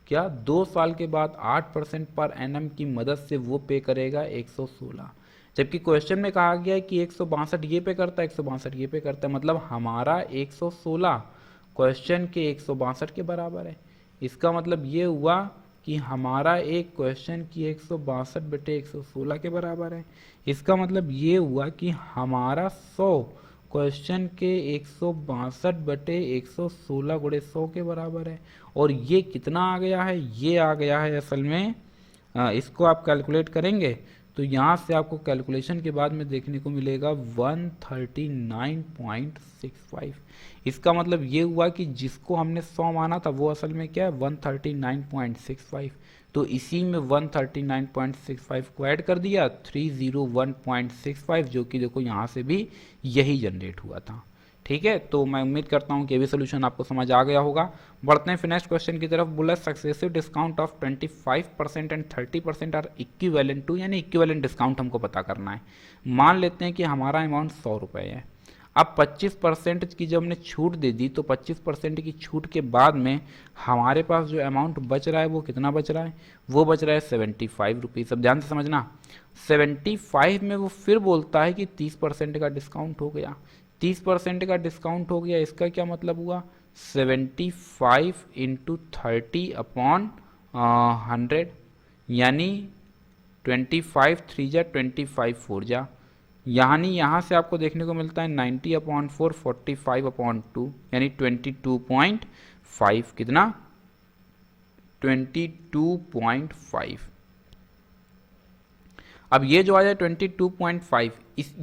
क्या 2 साल के बाद 8% पर एनम की मदद से वो पे करेगा 116, जबकि क्वेश्चन में कहा गया है कि 162 ये पे करता है, 162 ये पे करता है, मतलब हमारा 116 क्वेश्चन के 162 के बराबर है। इसका मतलब ये हुआ कि हमारा एक क्वेश्चन की 162/116 के बराबर है। इसका मतलब ये हुआ कि हमारा 100 क्वेश्चन के 162/116 गुणे 100 के बराबर है। और ये कितना आ गया है, ये आ गया है असल में, इसको आप कैलकुलेट करेंगे तो यहाँ से आपको कैलकुलेशन के बाद में देखने को मिलेगा 139.65। इसका मतलब ये हुआ कि जिसको हमने 100 माना था वो असल में क्या है, 139.65। तो इसी में 139.65 को ऐड कर दिया, 301.65, जो कि देखो यहाँ से भी यही जनरेट हुआ था। ठीक है, तो मैं उम्मीद करता हूँ कि ये भी सोल्यूशन आपको समझ आ गया होगा। बढ़ते हैं फिर नेक्स्ट क्वेश्चन की तरफ। बोला successive discount of 25% and 30% are equivalent to, यानी इक्विवेलेंट डिस्काउंट हमको पता करना है। मान लेते हैं कि हमारा अमाउंट 100 रुपये है। अब 25% की जब हमने छूट दे दी तो 25% की छूट के बाद में हमारे पास जो अमाउंट बच रहा है वो कितना बच रहा है, वो बच रहा है 75 रुपीज़। अब ध्यान से समझना, 75 में वो फिर बोलता है कि 30% का डिस्काउंट हो गया। 30% का डिस्काउंट हो गया, इसका क्या मतलब हुआ, 75 इंटू 30/100, यानी 25 3 जा 25 4 जा, यानी यहाँ से आपको देखने को मिलता है 90/4 45/2, यानी 22.5, कितना 22.5। अब ये जो आ जाए 22.5,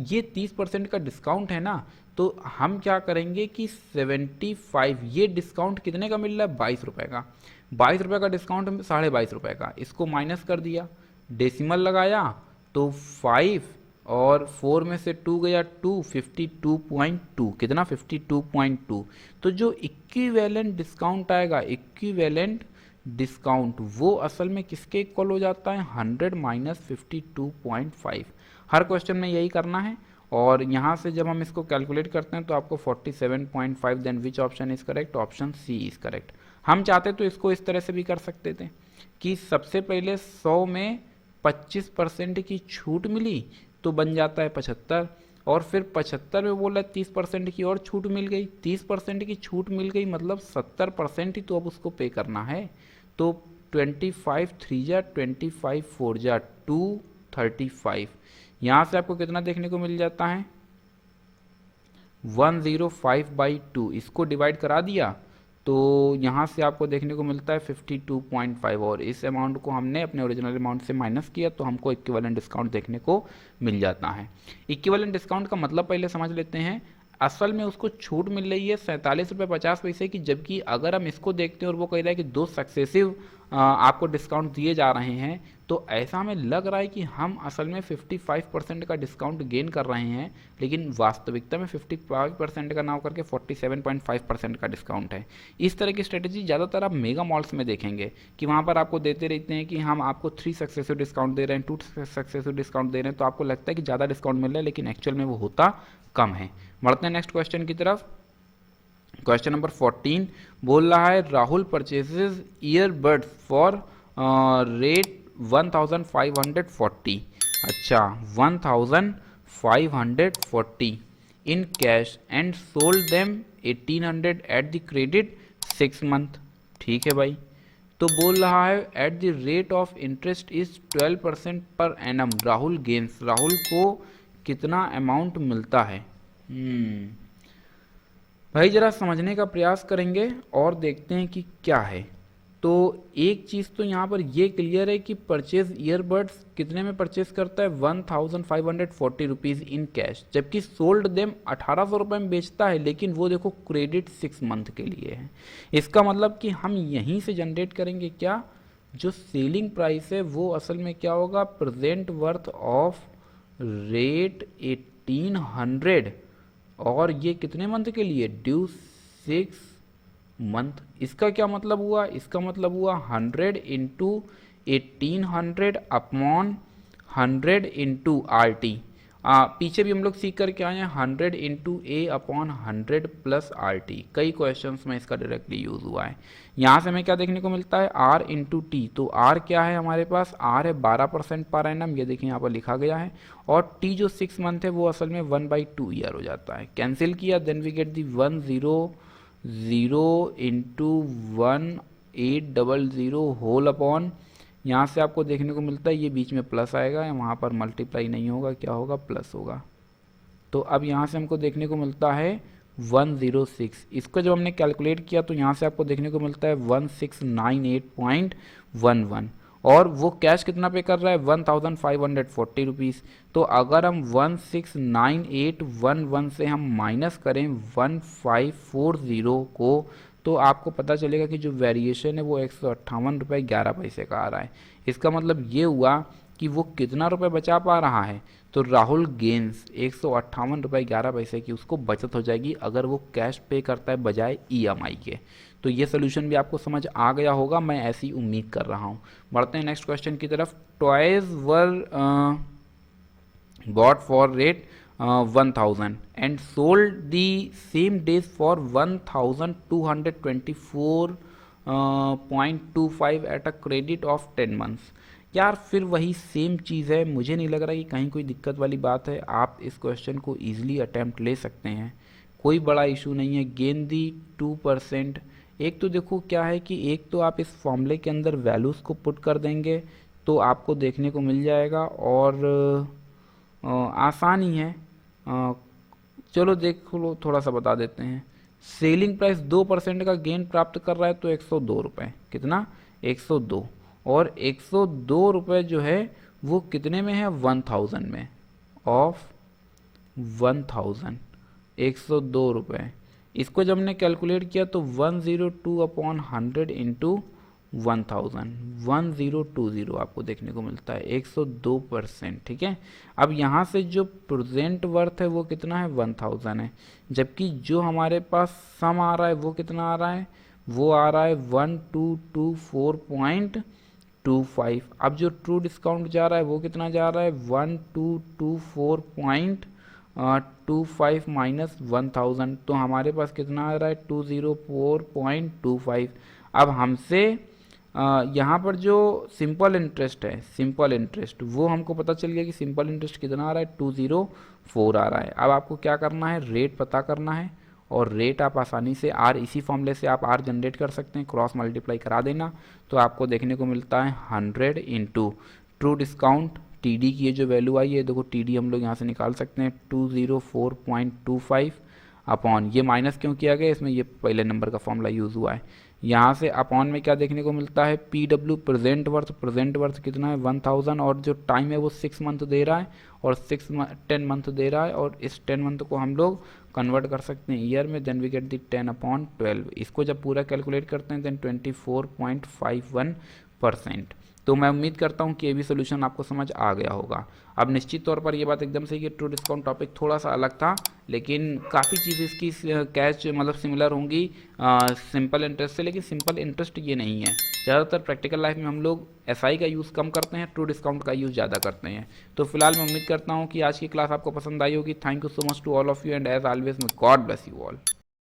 ये 30% का डिस्काउंट है ना, तो हम क्या करेंगे कि 75, ये डिस्काउंट कितने का मिल रहा है, 22 रुपये का। 22 रुपये का डिस्काउंट में 22.5 रुपये का, इसको माइनस कर दिया, डेसिमल लगाया तो 5 और 4 में से 2 गया 2, 52.2, कितना 52.2। तो जो इक्विवेलेंट डिस्काउंट आएगा, इक्विवेलेंट डिस्काउंट, वो असल में किसके इक्वल हो जाता है, 100 माइनस 52.5। हर क्वेश्चन में यही करना है। और यहाँ से जब हम इसको कैलकुलेट करते हैं तो आपको 47.5, then which option is correct, option C is correct. हम चाहते तो इसको इस तरह से भी कर सकते थे कि सबसे पहले 100 में 25% की छूट मिली तो बन जाता है 75, और फिर 75 में बोला 30% की और छूट मिल गई, 30% की छूट मिल गई, मतलब 70% ही तो अब उसको पे करना है। तो 25 3 जा 25 4 जा 235, यहाँ से आपको कितना देखने को मिल जाता है, 105/2। इसको डिवाइड करा दिया तो यहाँ से आपको देखने को मिलता है 52.5, और इस अमाउंट को हमने अपने ओरिजिनल अमाउंट से माइनस किया तो हमको इक्विवेलेंट डिस्काउंट देखने को मिल जाता है। इक्विवेलेंट डिस्काउंट का मतलब पहले समझ लेते हैं। असल में उसको छूट मिल रही है 47 रुपये 50 पैसे की, जबकि अगर हम इसको देखते हैं और वो कह रहा है कि 2 सक्सेसिव आपको डिस्काउंट दिए जा रहे हैं, तो ऐसा हमें लग रहा है कि हम असल में 55% का डिस्काउंट गेन कर रहे हैं, लेकिन वास्तविकता में 55% का ना होकर के 47.5% का डिस्काउंट है। इस तरह की स्ट्रेटेजी ज़्यादातर आप मेगा मॉल्स में देखेंगे कि वहाँ पर आपको देते रहते हैं कि हम आपको 3 सक्सेसिव डिस्काउंट दे रहे हैं, 2 सक्सेसिव डिस्काउंट दे रहे हैं, तो आपको लगता है कि ज़्यादा डिस्काउंट मिल रहा है, लेकिन एक्चुअल में वो होता कम है। बढ़ते हैं नेक्स्ट क्वेश्चन की तरफ। क्वेश्चन नंबर 14 बोल रहा है Rahul purchases earbuds for rate 1540। अच्छा, 1540 in cash and sold them 1800 at the credit 6 month. ठीक है भाई, तो बोल रहा है at the rate of interest is 12% per annum Rahul gains, Rahul को कितना अमाउंट मिलता है। भाई जरा समझने का प्रयास करेंगे और देखते हैं कि क्या है। तो एक चीज़ तो यहाँ पर ये क्लियर है कि परचेज ईयरबड्स कितने में परचेज करता है 1540 रुपीज़ इन कैश, जबकि सोल्ड देम 1800 रुपये में बेचता है, लेकिन वो देखो क्रेडिट 6 मंथ के लिए है। इसका मतलब कि हम यहीं से जनरेट करेंगे क्या, जो सेलिंग प्राइस है वो असल में क्या होगा, प्रेजेंट वर्थ ऑफ रेट 1800, और ये कितने मंथ के लिए, ड्यू 6 मंथ। इसका क्या मतलब हुआ, इसका मतलब हुआ 100 इंटू 1800 अपॉन 100 इंटू RT। पीछे भी हम लोग सीख करके आए हैं 100 into A upon 100 plus RT। कई क्वेश्चंस में इसका डायरेक्टली यूज़ हुआ है। यहाँ से हमें क्या देखने को मिलता है, R इंटू T। तो R क्या है हमारे पास, R है 12% पर एनम, ये देखिए यहाँ पर लिखा गया है, और T जो 6 मंथ है वो असल में 1/2 ईयर हो जाता है। कैंसिल किया, then we get the 100 into 1800 whole upon, यहाँ से आपको देखने को मिलता है ये बीच में प्लस आएगा, वहाँ पर मल्टीप्लाई नहीं होगा, क्या होगा, प्लस होगा। तो अब यहाँ से हमको देखने को मिलता है 106। इसको जब हमने कैलकुलेट किया तो यहाँ से आपको देखने को मिलता है 1698.11, और वो कैश कितना पे कर रहा है 1540 रुपीज़। तो अगर हम 169811 से हम माइनस करें 1540 को, तो आपको पता चलेगा कि जो वेरिएशन है वो 158 रुपये 11 पैसे का आ रहा है। इसका मतलब ये हुआ कि वो कितना रुपए बचा पा रहा है, तो राहुल गेन्स 158 रुपये 11 पैसे की उसको बचत हो जाएगी अगर वो कैश पे करता है बजाय EMI के। तो ये सोल्यूशन भी आपको समझ आ गया होगा, मैं ऐसी उम्मीद कर रहा हूँ। बढ़ते हैं नेक्स्ट क्वेश्चन की तरफ। Toys were bought for rate 1000 and sold the same days for 1224.25 at a credit of 10 months। यार फिर वही सेम चीज़ है, मुझे नहीं लग रहा कि कहीं कोई दिक्कत वाली बात है। आप इस क्वेश्चन को ईजिली अटैम्प्ट ले सकते हैं, कोई बड़ा इशू नहीं है। गेन दी 2%। एक तो देखो क्या है कि एक तो आप इस फॉर्मूले के अंदर वैल्यूज़ को पुट कर देंगे तो आपको देखने को मिल जाएगा, और आसान ही है। चलो देख लो, थोड़ा सा बता देते हैं। सेलिंग प्राइस 2% का गेन प्राप्त कर रहा है तो 102 रुपये, कितना 102, और 102 रुपये जो है वो कितने में है 1000 में, ऑफ 1000 102 रुपये। इसको जब हमने कैलकुलेट किया तो 102/100 इंटू 1000 1020 आपको देखने को मिलता है, 102%। ठीक है, अब यहाँ से जो प्रेजेंट वर्थ है वो कितना है 1000 है, जबकि जो हमारे पास सम आ रहा है वो कितना आ रहा है, वो आ रहा है 1224.25। अब जो ट्रू डिस्काउंट जा रहा है वो कितना जा रहा है 1224.25 माइनस 1000, तो हमारे पास कितना आ रहा है 204.25। अब हमसे यहाँ पर जो सिंपल इंटरेस्ट है, सिंपल इंटरेस्ट वो हमको पता चल गया कि सिंपल इंटरेस्ट कितना आ रहा है 204 आ रहा है। अब आपको क्या करना है, रेट पता करना है, और रेट आप आसानी से R, इसी फॉर्मूले से आप R जनरेट कर सकते हैं, क्रॉस मल्टीप्लाई करा देना तो आपको देखने को मिलता है 100 इंटू ट्रू डिस्काउंट TD की ये जो वैल्यू आई है, देखो TD हम लोग यहाँ से निकाल सकते हैं 204.25 अपॉन, ये माइनस क्यों किया गया, इसमें ये पहले नंबर का फॉर्मूला यूज़ हुआ है। यहाँ से अपॉन में क्या देखने को मिलता है, पी डब्ल्यू प्रेजेंट वर्थ कितना है 1000, और जो टाइम है वो 6 मंथ दे रहा है और 10 मंथ दे रहा है, और इस 10 मंथ को हम लोग कन्वर्ट कर सकते हैं ईयर में, देन वी गेट दी 10/12। इसको जब पूरा कैलकुलेट करते हैं देन 24.51%। तो मैं उम्मीद करता हूँ कि ये भी सोल्यूशन आपको समझ आ गया होगा। अब निश्चित तौर पर ये बात एकदम सही कि ट्रू डिस्काउंट टॉपिक थोड़ा सा अलग था, लेकिन काफ़ी चीज़ें इसकी कैच मतलब सिमिलर होंगी सिंपल इंटरेस्ट से, लेकिन सिंपल इंटरेस्ट ये नहीं है। ज़्यादातर प्रैक्टिकल लाइफ में हम लोग एसआई का यूज़ कम करते हैं, ट्रू डिस्काउंट का यूज़ ज़्यादा करते हैं। तो फिलहाल मैं उम्मीद करता हूँ कि आज की क्लास आपको पसंद आई होगी। Thank you so much to all of you, and as always God bless you all.